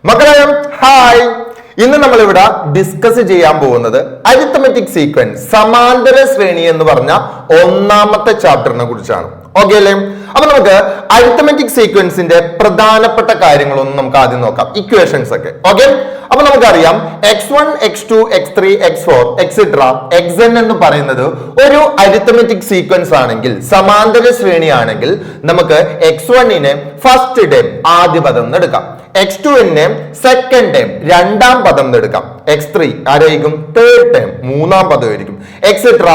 മക്കളെ ഹായ്. ഇന്ന് നമ്മൾ ഇവിടെ ഡിസ്കസ് ചെയ്യാൻ പോകുന്നത് അരിത്തമെറ്റിക് സീക്വൻസ് സമാന്തര ശ്രേണി എന്ന് പറഞ്ഞ ഒന്നാമത്തെ ചാപ്റ്ററിനെ കുറിച്ചാണ്. ഓക്കെ അല്ലേ? അപ്പൊ നമുക്ക് അരിത്തമെറ്റിക് സീക്വൻസിന്റെ പ്രധാനപ്പെട്ട കാര്യങ്ങളൊന്നും നമുക്ക് ആദ്യം നോക്കാം, ഇക്വേഷൻസ് ഒക്കെ. ഓക്കെ, അപ്പൊ നമുക്കറിയാം x1 x2 x3 x4 etcetera xn എന്ന് പറയുന്നത് ഒരു അരിത്തമെറ്റിക് സീക്വൻസ് ആണെങ്കിൽ, സമാന്തര ശ്രേണി ആണെങ്കിൽ നമുക്ക് x1നെ ഫസ്റ്റ് ടേം ആദ്യ പദം എന്ന് എടുക്കാം, x2നെ സെക്കൻഡ് ടേം രണ്ടാം പദം എന്ന് എടുക്കാം, x3 ആരായിരിക്കും തേർഡ് ടേം മൂന്നാം പദമായിരിക്കും, എക്സെട്ര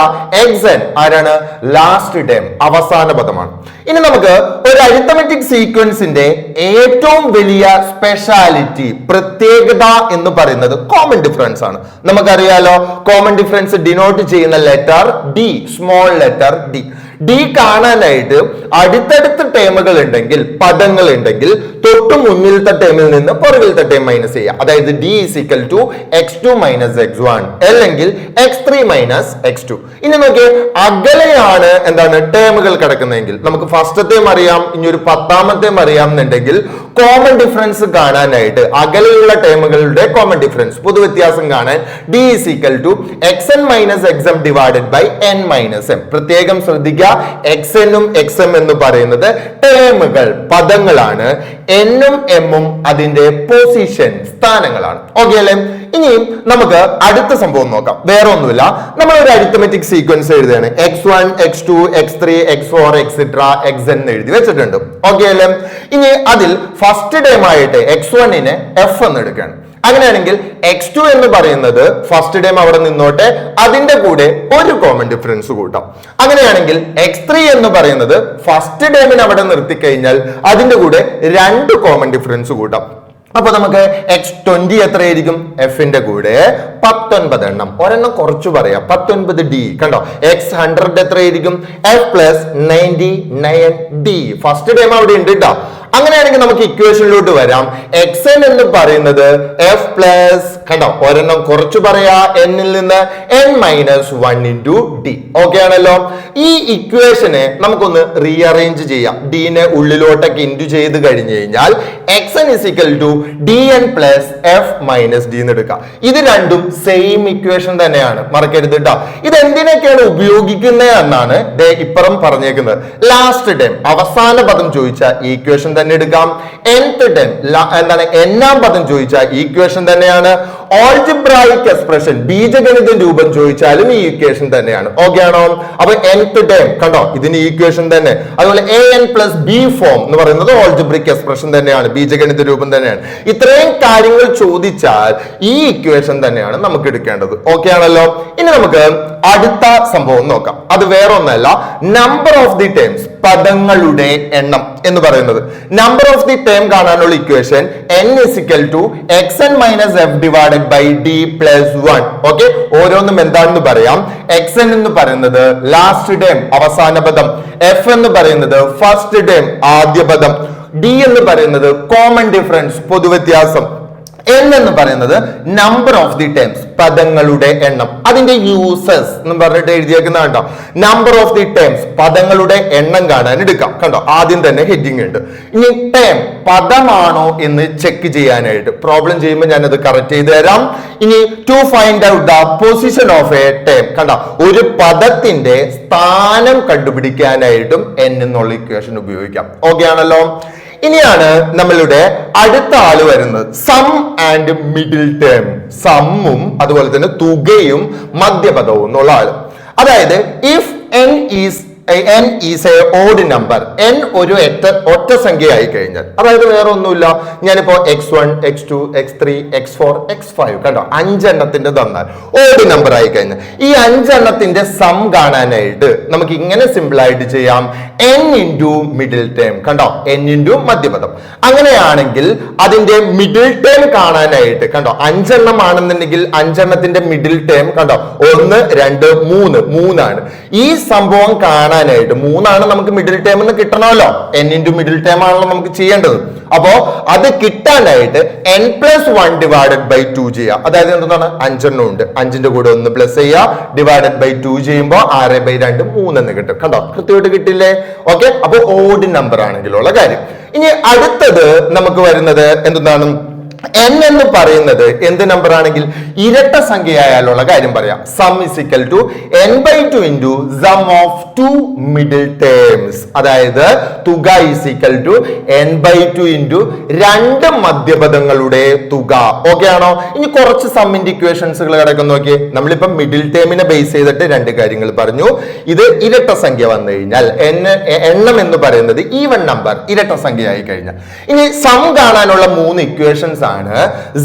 xn ആരാണ് ലാസ്റ്റ് ടേം അവസാന പദമാണ്. ഇനി നമുക്ക് ഒരു അരിത്തമെറ്റിക് സീക്വൻസിന്റെ ഏറ്റവും വലിയ സ്പെഷ്യാലിറ്റി പ്രത്യേകത എന്ന് പറയുന്നത് കോമൺ ഡിഫറൻസ് ആണ്. നമുക്കറിയാലോ, കോമൺ ഡിഫറൻസ് ഡിനോട്ട് ചെയ്യുന്ന letter D, small letter D. D കാണാനായിട്ട് അടുത്തടുത്ത ടേമുകൾ ഉണ്ടെങ്കിൽ, പദങ്ങൾ ഉണ്ടെങ്കിൽ തൊട്ടു മുന്നിലത്തെ ടേമിൽ നിന്ന് പുറകിലത്തെ ടേം മൈനസ് ചെയ്യുക. അതായത് D is equal to x2 minus x1 അല്ലെങ്കിൽ x3 മൈനസ് x2. ഇനി നോക്കിയേ, അകലെയാണ് എന്താണ് ടേമുകൾ കിടക്കുന്നതെങ്കിൽ നമുക്ക് ഫസ്റ്റത്തെയും അറിയാം, ഇനി ഒരു പത്താമത്തെയും അറിയാം എന്നുണ്ടെങ്കിൽ കോമൺ ഡിഫറൻസ് കാണാനായിട്ട് അകലെയുള്ള ടേമുകളുടെ കോമൺ ഡിഫറൻസ് പൊതുവ്യത്യാസം കാണാൻ D is equal to xn minus xm divided by n minus m. പ്രത്യേകം ശ്രദ്ധിക്കുക, xn-ഉം xm എന്ന് പറയുന്നത് ടേമുകൾ, പദങ്ങളാണ്. n-ഉം m-ഉം അതിന്റെ പൊസിഷൻ, സ്ഥാനങ്ങളാണ്. ഓക്കെ അല്ലേ? ഇനി നമുക്ക് അടുത്ത സംഭവം നോക്കാം. വേറെ ഒന്നുമില്ല, നമ്മൾ ഒരു അരിത്തമെറ്റിക് സീക്വൻസ് എഴുതുകയാണ്. x1 x2 x3 x4 etcetera xn എഴുതി വെച്ചിട്ടുണ്ട്. ഓക്കെ അല്ലേ? ഇനി അതിൽ ഫസ്റ്റ് ടേം ആയിട്ട് x1നെ f എന്ന് എടുക്കുകയാണ്. അങ്ങനെയാണെങ്കിൽ x2 എന്ന് പറയുന്നത് ഫസ്റ്റ് ടൈം അവിടെ നിന്നോട്ടെ, അതിന്റെ കൂടെ ഒരു കോമൺ ഡിഫറൻസ് കൂട്ടാം. അങ്ങനെയാണെങ്കിൽ x3 എന്ന് പറയുന്നത് ഫസ്റ്റ് ടൈമിന് അവിടെ നിർത്തി കഴിഞ്ഞാൽ അതിന്റെ കൂടെ രണ്ട് കോമൺ ഡിഫറൻസ് കൂട്ടാം. അപ്പൊ നമുക്ക് x20 എത്രയായിരിക്കും? എഫിന്റെ കൂടെ 19 എണ്ണം, ഒരെണ്ണം കുറച്ചു പറയാം, 19d. കണ്ടോ, x100 എത്രയായിരിക്കും? f plus 99d. First time അവിടെ ഉണ്ട് കേട്ടോ. അങ്ങനെയാണെങ്കിൽ നമുക്ക് ഇക്വേഷനിലോട്ട് വരാം. xn എന്ന് പറയുന്നത് f പ്ലസ്, കണ്ടോ ഒരെണ്ണം കുറച്ചു പറയാ, n-ൽ നിന്ന് n minus 1 into d. Okay ആണല്ലോ? ഈ ഇക്വേഷനെ നമുക്കൊന്ന് റീഅറേഞ്ച് ചെയ്യാം. d-നെ ഉള്ളിലോട്ടൊക്കെ ഇൻറ്റു ചെയ്ത് കഴിഞ്ഞു കഴിഞ്ഞാൽ xn is equal to dn plus f minus d എന്ന് എടുക്കാം. ഇത് രണ്ടും സെയിം ഇക്വേഷൻ തന്നെയാണ്, മറക്കരുത് കേട്ടോ. ഇത് എന്തിനൊക്കെയാണ് ഉപയോഗിക്കുന്നത് എന്നാണ് ഇപ്പുറം പറഞ്ഞേക്കുന്നത്. ലാസ്റ്റ് ടൈം അവസാന പദം ചോദിച്ചാൽ ഈ ഇക്വേഷൻ തന്നെ എടുക്കാം. nth ടൈം എന്താണ് n-ആം പദം ചോദിച്ചാൽ ഈ ഇക്വേഷൻ തന്നെയാണ്. ഓൾജിബ്രായിക് എക്സ്പ്രഷൻ, ബീജഗണിത രൂപം ചോദിച്ചാലും ഈ ഇക്വേഷൻ തന്നെയാണ്. ഓക്കെ ആണോ? അപ്പൊ nth ടൈം കണ്ടോ, ഇതിന് ഇക്വേഷൻ തന്നെ. അതുപോലെ an പ്ലസ് ബി ഫോം എന്ന് പറയുന്നത് ഓൾജിബ്രിക് എക്സ്പ്രഷൻ തന്നെയാണ്, ബീജഗണിത രൂപം തന്നെയാണ്. ഇത്രയും കാര്യങ്ങൾ ചോദിച്ചാൽ ഈ ഇക്വേഷൻ തന്നെയാണ് നമുക്ക് എടുക്കേണ്ടത്. ഓക്കെ ആണല്ലോ? ഇനി നമുക്ക് അടുത്ത സംഭവം നോക്കാം. അത് വേറെ ഒന്നല്ല, നമ്പർ ഓഫ് ദി ടേംസ്, പദങ്ങളുടെ എണ്ണം എന്ന് പറയുന്നത്. നമ്പർ ഓഫ് ദി ടേം കാണാനുള്ള equation n is equal to xn minus f divided by d plus 1. Okay, ഓരോന്നും എന്താണെന്ന് പറയാം. xn എന്ന് പറയുന്നത് ലാസ്റ്റ് ടേം അവസാന പദം, f എന്ന് പറയുന്നത് ഫസ്റ്റ് ടേം ആദ്യ പദം, d എന്ന് പറയുന്നത് കോമൺ ഡിഫറൻസ് പൊതുവ്യത്യാസം, n എന്ന് പറയുന്നത് നമ്പർ ഓഫ് ദി ടേംസ് പദങ്ങളുടെ എണ്ണം. അതിന്റെ യൂസസ് എന്ന് പറഞ്ഞിട്ട് എഴുതിയേക്കുന്ന കണ്ടോ, നമ്പർ ഓഫ് ദി ടേംസ് പദങ്ങളുടെ എണ്ണം കാണാൻ എടുക്കാം. കണ്ടോ, ആദ്യം തന്നെ ഹെഡിങ് ഉണ്ട്. ഇനി ടേം പദമാണോ എന്ന് ചെക്ക് ചെയ്യാനായിട്ട് പ്രോബ്ലം ചെയ്യുമ്പോൾ ഞാനത് കറക്റ്റ് ചെയ്ത് തരാം. ഇനി to find out the position of a term, കണ്ടോ ഒരു പദത്തിന്റെ സ്ഥാനം കണ്ടുപിടിക്കാനായിട്ടും n എന്നുള്ള ഇക്വേഷൻ ഉപയോഗിക്കാം. ഓക്കെ ആണല്ലോ? ഇനിയാണ് നമ്മളുടെ അടുത്ത ആള് വരുന്നത്, സം ആൻഡ് മിഡിൽ ടേം. സമ്മും അതുപോലെ തന്നെ തുകയും മധ്യപദവും എന്നുള്ള ആള്. അതായത് if n is a odd number, n ഒരു ഒറ്റ സംഖ്യ ആയി കഴിഞ്ഞാൽ, അതായത് വേറെ ഒന്നുമില്ല, ഞാനിപ്പോ x1 x2 x3 x4 x5 കണ്ടോ 5 എണ്ണത്തിന്റെ തന്നാൽ ഓഡ് നമ്പർ ആയി കഴിഞ്ഞാൽ ഈ 5 എണ്ണത്തിന്റെ സം കാണാനായിട്ട് നമുക്ക് ഇങ്ങനെ സിമ്പിൾ ആയിട്ട് ചെയ്യാം, n ഇൻറ്റു മിഡിൽ ടേം. കണ്ടോ, n ഇൻറ്റു മധ്യപദം. അങ്ങനെയാണെങ്കിൽ അതിന്റെ മിഡിൽ ടേം കാണാനായിട്ട് കണ്ടോ 5 എണ്ണം ആണെന്നുണ്ടെങ്കിൽ 5 എണ്ണത്തിന്റെ മിഡിൽ ടേം കണ്ടോ 1 2 3 3ആണ്. ഈ സംഭവം കാണാനായിട്ട് 3 നമുക്ക് മിഡിൽ ടേം എന്ന് കിട്ടണമല്ലോ, n ഇൻറ്റു മിഡിൽ ടേം ആണല്ലോ നമുക്ക് ചെയ്യേണ്ടത്. അപ്പോ അത് കിട്ടാനായിട്ട് n പ്ലസ് 1 ഡിവൈഡഡ് ബൈ 2 ചെയ്യാം. അതായത് എന്താണ്, 5 എണ്ണം ഉണ്ട്, 5ന്റെ കൂടെ 1 പ്ലസ് ചെയ്യുക, ഡിവൈഡഡ് ബൈ 2 ചെയ്യുമ്പോൾ 6/2 3 എന്ന് കിട്ടും. കണ്ടോ, കൃത്യമായിട്ട് കിട്ടില്ലേ? ഓക്കെ, അപ്പൊ ഓഡ് നമ്പർ ആണെങ്കിലുള്ള കാര്യം. ഇനി അടുത്തത് നമുക്ക് വരുന്നത് എന്താണ്, n എന്ന് പറയുന്നത് എന്ത് നമ്പർ ആണെങ്കിൽ ഇരട്ട സംഖ്യയായാലുള്ള കാര്യം പറയാം. Sum is equal to n/2 into sum of two middle terms. അതായത് തുക is equal to n/2 into രണ്ട് മധ്യപദങ്ങളുടെ തുക. ഓക്കെ ആണോ? ഇനി കുറച്ച് സമ്മിന്റെ ഇക്വേഷൻസുകൾ കിടക്കുന്ന നോക്കിയേ. നമ്മളിപ്പം മിഡിൽ ടേമിനെ ബേസ് ചെയ്തിട്ട് രണ്ട് കാര്യങ്ങൾ പറഞ്ഞു. ഇത് ഇരട്ട സംഖ്യ വന്നു കഴിഞ്ഞാൽ എണ്ണം എന്ന് പറയുന്നത് ഈവൻ നമ്പർ ഇരട്ട സംഖ്യ ആയി കഴിഞ്ഞാൽ ഇനി സം കാണാനുള്ള മൂന്ന് ഇക്വേഷൻസ് ആണ്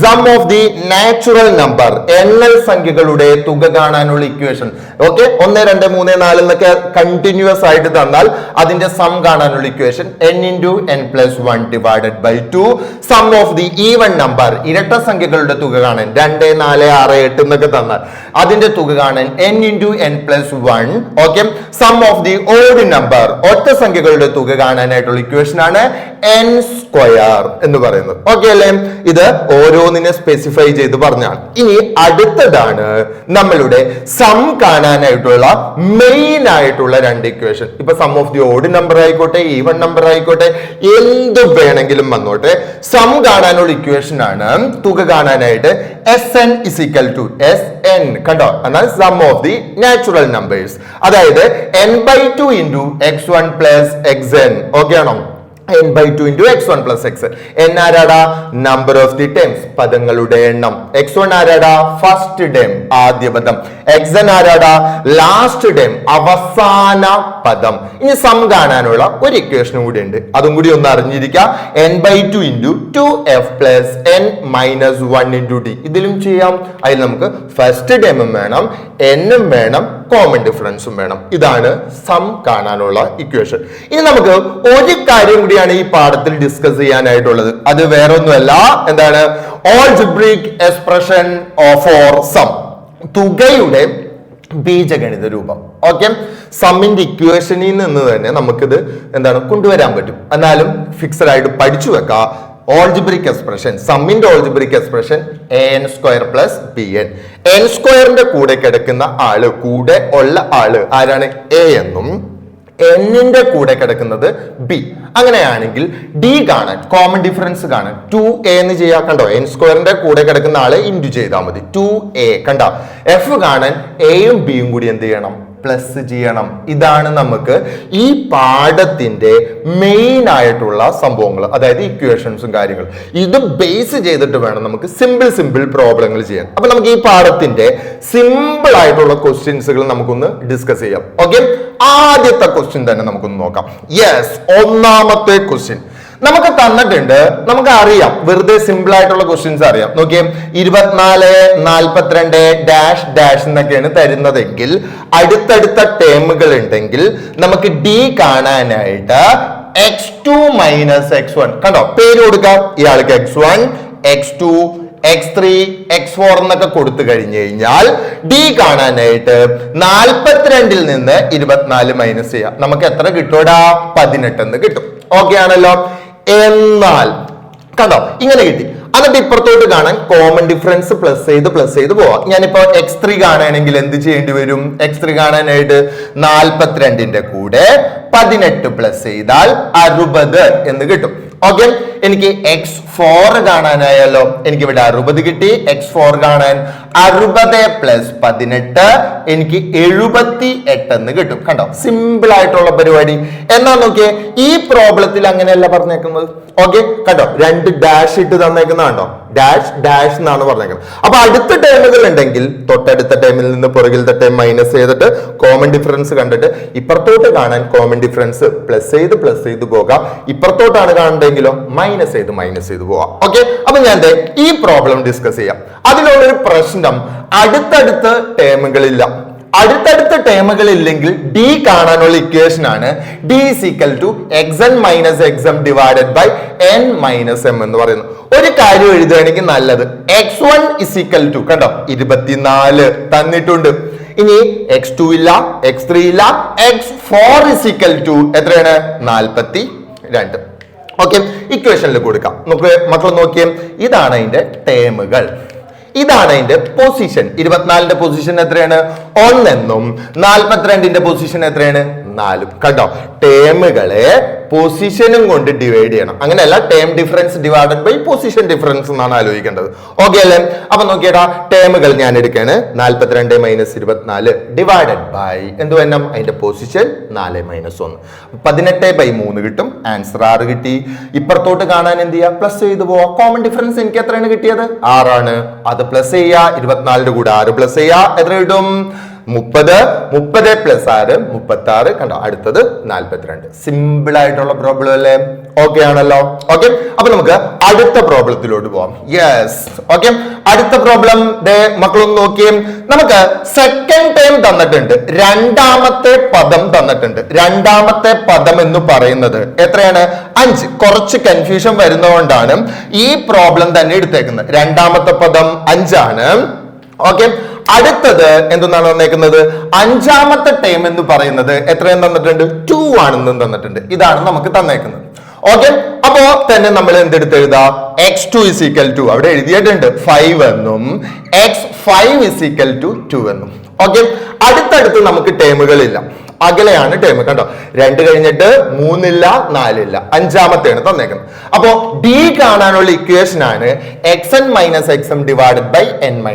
sum of the natural number, എണ്ണൽ സംഖ്യകളുടെ തുക കാണാനുള്ള ഇക്വേഷൻ. ഓക്കെ, 1 2 3 4 എന്നൊക്കെ കണ്ടിന്യൂസ് ആയിട്ട് തന്നാൽ അതിന്റെ സം കാണാനുള്ള equation n into n+1 divided by 2. Sum of the even number, ഇരട്ട സംഖ്യകളുടെ തുക കാണാൻ 2 4 6 8 എന്നൊക്കെ തന്നാൽ അതിന്റെ തുക കാണാൻ n into n+1. Okay, sum of the odd number, ഒറ്റ സംഖ്യകളുടെ തുക കാണാനായിട്ടുള്ള ഇക്വേഷൻ ആണ് n² എന്ന് പറയുന്നത്. ഓക്കെ അല്ലേ? ഇത് ഓരോന്നിനെ സ്പെസിഫൈ ചെയ്ത് പറഞ്ഞാണ്. ഇനി അടുത്തതാണ് നമ്മളുടെ സം കാണാനായിട്ടുള്ള മെയിൻ ആയിട്ടുള്ള രണ്ട് ഇക്വേഷൻ. ഇപ്പൊ sum of the odd number ആയിക്കോട്ടെ, ഈവൻ നമ്പർ ആയിക്കോട്ടെ, എന്ത് വേണമെങ്കിലും വന്നോട്ടെ, സം കാണാനുള്ള ഇക്വേഷൻ ആണ് തുക കാണാനായിട്ട് Sn is equal to Sn. കണ്ടോ? എന്നാൽ sum of the natural numbers, അതായത് n/2 into x1 plus xn. Okay ആണോ? n/2 into x1 plus x. n ആരാടാ? നമ്പർ ഓഫ് ദി ടേംസ്, പദങ്ങളുടെ എണ്ണം. x1 ആരാടാ? ഫസ്റ്റ് ടേം, ആദ്യ പദം. xn ആരാടാ? ലാസ്റ്റ് ടേം, അവസാന പദം. ഇനി സം കാണാനുള്ള ഒരു ഇക്വേഷനും കൂടി ഉണ്ട്, അതും കൂടി ഒന്ന് അറിഞ്ഞിരിക്കുക. n/2 into 2f plus n minus 1 into d. ഇതിലും ചെയ്യാം. അതിൽ നമുക്ക് ഫസ്റ്റ് ടേമും വേണം, എന്നും വേണം, കോമൺ ഡിഫറൻസും വേണം. ഇതാണ് സം കാണാനുള്ള ഇക്വേഷൻ. ഇനി നമുക്ക് ഒരു കാര്യം കൂടിയാണ് ഈ പാഠത്തിൽ ഡിസ്കസ് ചെയ്യാനായിട്ടുള്ളത്. അത് വേറെ ഒന്നുമല്ല, എന്താണ്? ആൾജിബ്രിക് എക്സ്പ്രഷൻ ഫോർ സം, തുകയുടെ ബീജഗണിത രൂപം. ഓക്കെ, സമ്മിന്റെ ഇക്വേഷനിൽ നിന്ന് തന്നെ നമുക്കിത് എന്താണ് കൊണ്ടുവരാൻ പറ്റും. എന്നാലും ഫിക്സഡ് ആയിട്ട് പഠിച്ചു വെക്കാം. ഓൾജിബ്രിക് എക്സ്പ്രഷൻ, സമ്മിന്റെ algebraic expression an² plus bn. n² കൂടെ കിടക്കുന്ന ആള്, കൂടെ ഉള്ള ആള് ആരാണ്? a എന്നും n കൂടെ കിടക്കുന്നത് b. അങ്ങനെയാണെങ്കിൽ d കാണാൻ, കോമൺ ഡിഫറൻസ് കാണാൻ 2a എന്ന് ചെയ്യാ. കണ്ടോ? n² കൂടെ കിടക്കുന്ന ആളെ ഇൻറ്റു ചെയ്താൽ മതി, 2a. കണ്ടോ? f കാണാൻ aയും bയും കൂടി എന്ത് ചെയ്യണം? പ്ലസ് ചെയ്യണം. ഇതാണ് നമുക്ക് ഈ പാഠത്തിന്റെ മെയിൻ ആയിട്ടുള്ള സംഭവങ്ങൾ, അതായത് ഇക്വേഷൻസും കാര്യങ്ങളും. ഇത് ബേസ് ചെയ്തിട്ട് വേണം നമുക്ക് സിമ്പിൾ പ്രോബ്ലങ്ങൾ ചെയ്യാൻ. അപ്പൊ നമുക്ക് ഈ പാഠത്തിന്റെ സിമ്പിൾ ആയിട്ടുള്ള ക്വസ്റ്റ്യൻസുകൾ നമുക്കൊന്ന് ഡിസ്കസ് ചെയ്യാം. ഓക്കെ, ആദ്യത്തെ ക്വസ്റ്റ്യൻ തന്നെ നമുക്കൊന്ന് നോക്കാം. യെസ്, ഒന്നാമത്തെ ക്വസ്റ്റ്യൻ നമുക്ക് തന്നിട്ടുണ്ട്. നമുക്ക് അറിയാം, വെറുതെ സിമ്പിൾ ആയിട്ടുള്ള ക്വസ്റ്റ്യൻസ് അറിയാം. നോക്കിയേ, 24 42 ഡാഷ് ഡാഷ് എന്നൊക്കെയാണ് തരുന്നതെങ്കിൽ അടുത്തടുത്ത ടേമുകൾ ഉണ്ടെങ്കിൽ നമുക്ക് d കാണാനായിട്ട് x2 മൈനസ് x1. കണ്ടോ? പേര് കൊടുക്കാം. ഇയാൾക്ക് x1 x2 x3 x4 എന്നൊക്കെ കൊടുത്തു കഴിഞ്ഞു കഴിഞ്ഞാൽ d കാണാനായിട്ട് 42 നിന്ന് 24 മൈനസ് ചെയ്യാം. നമുക്ക് എത്ര കിട്ടൂടാ? 18 എന്ന് കിട്ടും. ഓക്കെ ആണല്ലോ? എന്നാൽ കണ്ടോ, ഇങ്ങനെ കിട്ടി. എന്നിട്ട് ഇപ്പുറത്തോട്ട് കാണാൻ കോമൺ ഡിഫറൻസ് പ്ലസ് ചെയ്ത് പോവാം. ഞാനിപ്പോ x3 കാണാണെങ്കിൽ എന്ത് ചെയ്യേണ്ടി വരും? x3 കാണാനായിട്ട് 42 കൂടെ 18 പ്ലസ് ചെയ്താൽ 60 എന്ന് കിട്ടും. ഓക്കെ, എനിക്ക് x4 കാണാനായല്ലോ. എനിക്ക് ഇവിടെ 60 കിട്ടി. x4 കാണാൻ 60 പ്ലസ് 18 എനിക്ക് 78 എന്ന് കിട്ടും. കണ്ടോ? സിമ്പിൾ ആയിട്ടുള്ള പരിപാടി. എന്നാ നോക്കിയേ, ഈ പ്രോബ്ലത്തിൽ അങ്ങനെയല്ല പറഞ്ഞേക്കുന്നത്. ഓക്കെ, കണ്ടോ? 2 ഡാഷ് ഇട്ട് തന്നേക്കുന്ന കണ്ടോ? ഡാഷ് ഡാഷ് എന്നാണ് പറഞ്ഞേക്കുന്നത്. അപ്പൊ അടുത്ത ടേമുകൾ ഉണ്ടെങ്കിൽ തൊട്ടടുത്ത ടേമിൽ നിന്ന് പുറകിലത്തെ ടേം മൈനസ് ചെയ്തിട്ട് കോമൺ ഡിഫറൻസ് കണ്ടിട്ട് ഇപ്പുറത്തോട്ട് കാണാൻ കോമൺ ഡിഫറൻസ് പ്ലസ് ചെയ്ത് പോകാം. ഇപ്പുറത്തോട്ടാണ് കാണണ്ടെങ്കിലോ മൈനസ് ചെയ്ത് പോവാം. ഓക്കെ, അപ്പൊ ഞാൻ ഈ പ്രോബ്ലം ഡിസ്കസ് ചെയ്യാം. അതിലുള്ളൊരു പ്രശ്നം, അടുത്തടുത്ത ടേമുകളില്ല. അടുത്തടുത്ത ടേമുകൾ ഇല്ലെങ്കിൽ d കാണാനുള്ള ഇക്വേഷൻ ആണ് d is equal to xn minus xm divided by n minus m എന്ന് പറയുന്നു. ഒരു കാര്യം എഴുതുകയാണെങ്കിൽ നല്ലത്, x1 is equal to കണ്ടോ 24 തന്നിട്ടുണ്ട്. ഇനി x2 ഇല്ല, x3 ഇല്ല, x4 is equal to എത്രയാണ്? 42. ഓക്കെ, ഇക്വേഷനിൽ കൊടുക്കാം. നമുക്ക് മക്കൾ നോക്കിയേ, ഇതാണ് അതിന്റെ ടേമുകൾ, ഇതാണ് അതിന്റെ പൊസിഷൻ. 24ന്റെ പൊസിഷൻ എത്രയാണ്? 1 എന്നും 42ന്റെ പൊസിഷൻ എത്രയാണ്? 4 കണ്ടോ. ടേമുകളെ പൊസിഷനും കൊണ്ട് ഡിവൈഡ് ചെയ്യണം. അങ്ങനെയല്ല, term difference divided by position difference എന്നാണ് ആലോചിക്കേണ്ടത്. ഓക്കെ അല്ലേ? അപ്പൊ നോക്കിയേടാ, ടേമുകൾ ഞാൻ എടുക്കാണ്. 42 - 24 ഡിവൈഡഡ് ബൈ എന്ത് വേണം, അതിന്റെ പൊസിഷൻ 4 - 1. 18/3 കിട്ടും. ആൻസർ 6 കിട്ടി. ഇപ്പുറത്തോട്ട് കാണാൻ എന്ത് ചെയ്യാ, പ്ലസ് ചെയ്ത് പോവാ. കോമൺ ഡിഫറൻസ് എനിക്ക് എത്രയാണ് കിട്ടിയത്, 6 ആണ്. അത് പ്ലസ് ചെയ്യാ. 24 കൂടെ 6 പ്ലസ് ചെയ്യാ. എത്ര കിട്ടും, 30. 30 + 6 36. കണ്ടോ, അടുത്തത് 42. സിമ്പിൾ ആയിട്ടുള്ള പ്രോബ്ലം അല്ലേ? ഓക്കെ ആണല്ലോ. ഓക്കെ, അപ്പൊ നമുക്ക് അടുത്ത പ്രോബ്ലത്തിലോട്ട് പോവാം. Yes, okay. അടുത്ത പ്രോബ്ലം മക്കളൊന്ന് നോക്കിയേ. നമുക്ക് സെക്കൻഡ് ടൈം തന്നിട്ടുണ്ട്, രണ്ടാമത്തെ പദം തന്നിട്ടുണ്ട്. രണ്ടാമത്തെ പദം എന്ന് പറയുന്നത് എത്രയാണ്, 5. കുറച്ച് കൺഫ്യൂഷൻ വരുന്നതുകൊണ്ടാണ് ഈ പ്രോബ്ലം തന്നെ എടുത്തേക്കുന്നത്. രണ്ടാമത്തെ പദം 5 ആണ്. ഓക്കെ, അടുത്തത് എന്തെന്നാണ് തന്നേക്കുന്നത്, അഞ്ചാമത്തെ ടൈം എന്ന് പറയുന്നത് എത്രയും തന്നിട്ടുണ്ട്, 2 ആണെന്നും തന്നിട്ടുണ്ട്. ഇതാണ് നമുക്ക് തന്നേക്കുന്നത്. ഓക്കെ, അപ്പോ തന്നെ നമ്മൾ എന്തെടുത്ത് എഴുതാം, x2 = അവിടെ എഴുതിയിട്ടുണ്ട് 5 എന്നും x5 = 2 എന്നും. ഓക്കെ, അടുത്തടുത്ത് നമുക്ക് ടേമുകളില്ല, അകലെയാണ് ടേം. കണ്ടോ, 2 കഴിഞ്ഞിട്ട് 3 ഇല്ല, 4 ഇല്ല, അഞ്ചാമത്തെയാണ് തന്നേക്കുന്നത്. അപ്പോ ഡി കാണാനുള്ള ഇക്വേഷൻ ആണ് xn - xm divided by n - m.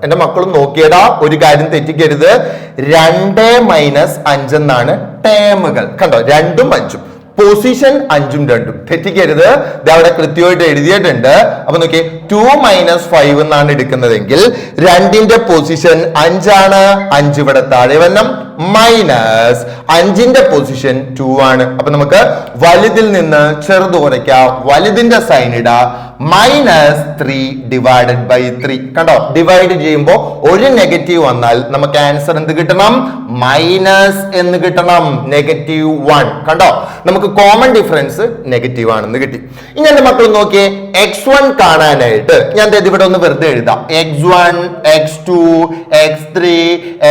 എന്റെ മക്കളും നോക്കിയടാ, ഒരു കാര്യം തെറ്റിക്കരുത്, 2 - 5 എന്നാണ് ടേമുകൾ. കണ്ടോ, 2ഉം 5ഉം, പൊസിഷൻ 5ഉം 2ഉം, തെറ്റിക്കരുത്. ഇത് അവിടെ കൃത്യമായിട്ട് എഴുതിയിട്ടുണ്ട്. അപ്പൊ നോക്കിയേ, 2 - 5 എന്നാണ് എടുക്കുന്നതെങ്കിൽ 2ന്റെ പൊസിഷൻ 5 ആണ്. 5 ഇവിടെ താഴെ വന്നം, മൈനസ് 5ന്റെ പൊസിഷൻ 2 ആണ്. അപ്പൊ നമുക്ക് വലുതിൽ നിന്ന് ചെറുത് കുറയ്ക്കാം, വലുതിന്റെ സൈൻ ഇടാ. -3 ഡിവൈഡഡ് ബൈ 3. കണ്ടോ, ഡിവൈഡ് ചെയ്യുമ്പോൾ ഒരു നെഗറ്റീവ് വന്നാൽ നമുക്ക് ആൻസർ എന്ത് കിട്ടണം, മൈനസ് എന്ന് കിട്ടണം, -1. കണ്ടോ, നമുക്ക് കോമൺ ഡിഫറൻസ് നെഗറ്റീവ് ആണെന്ന് കിട്ടി. ഇനി എന്റെ മക്കൾ നോക്കിയേ, x1 കാണാനായിട്ട് ഞാൻ ഇവിടെ ഒന്ന് വെറുതെ എഴുതാം. x1 x2 x3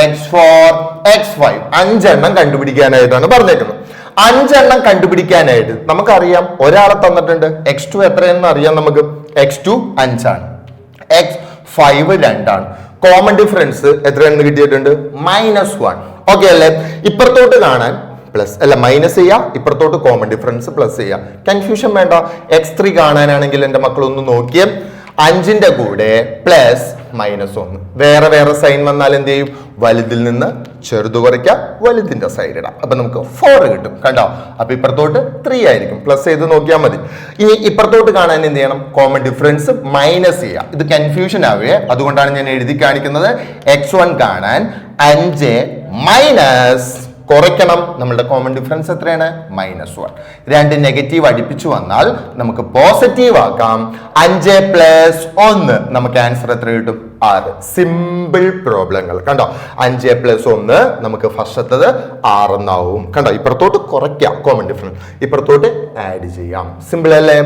x4 x5 5 കണ്ടുപിടിക്കാനായിട്ടാണ് പറഞ്ഞേക്കുന്നത്. 5 കണ്ടുപിടിക്കാനായിട്ട് നമുക്കറിയാം, ഒരാളെ തന്നിട്ടുണ്ട്. x2 എത്രയെന്ന് അറിയാം നമുക്ക്. x2 5 ആണ്, x5 2 ആണ്. കോമൺ ഡിഫറൻസ് എത്രയെന്ന് കിട്ടിയിട്ടുണ്ട്, -1. ഓക്കെ അല്ലേ? ഇപ്പുറത്തോട്ട് കാണാൻ പ്ലസ് അല്ല മൈനസ് ചെയ്യാം, ഇപ്പുറത്തോട്ട് കോമൺ ഡിഫറൻസ് പ്ലസ് ചെയ്യാം. കൺഫ്യൂഷൻ വേണ്ട. x3 കാണാനാണെങ്കിൽ എന്റെ മക്കൾ ഒന്ന് നോക്കിയേ, 5ന്റെ കൂടെ പ്ലസ് -1. വേറെ വേറെ സൈൻ വന്നാൽ എന്ത് ചെയ്യും, വലുതിൽ നിന്ന് ചെറുത് കുറയ്ക്കാം, വലുതിന്റെ സൈഡ് ഇടാം. അപ്പൊ നമുക്ക് 4 കിട്ടും. കണ്ടോ, അപ്പൊ ഇപ്പുറത്തോട്ട് 3 ആയിരിക്കും. പ്ലസ് ചെയ്ത് നോക്കിയാൽ മതി. ഇനി ഇപ്പുറത്തോട്ട് കാണാൻ എന്ത് ചെയ്യണം, കോമൺ ഡിഫറൻസ് മൈനസ് ചെയ്യാം. ഇത് കൺഫ്യൂഷൻ ആവേ, അതുകൊണ്ടാണ് ഞാൻ എഴുതി കാണിക്കുന്നത്. x1 കാണാൻ 5 മൈനസ് കുറയ്ക്കണം, നമ്മളുടെ കോമൺ ഡിഫറൻസ് എത്രയാണ്, -1. 2 നെഗറ്റീവ് അടുപ്പിച്ചു വന്നാൽ നമുക്ക് പോസിറ്റീവ് ആക്കാം. 5 + 1 നമുക്ക് ആൻസർ എത്ര കിട്ടും, 6. സിമ്പിൾ പ്രോബ്ലങ്ങൾ. കണ്ടോ, 5 + 1 നമുക്ക് ഫസ്റ്റത്തത് 6 എന്നാവും. കണ്ടോ, ഇപ്പുറത്തോട്ട് കുറയ്ക്കാം കോമൺ ഡിഫറൻസ്, ഇപ്പുറത്തോട്ട് ആഡ് ചെയ്യാം. സിമ്പിൾ അല്ലേ?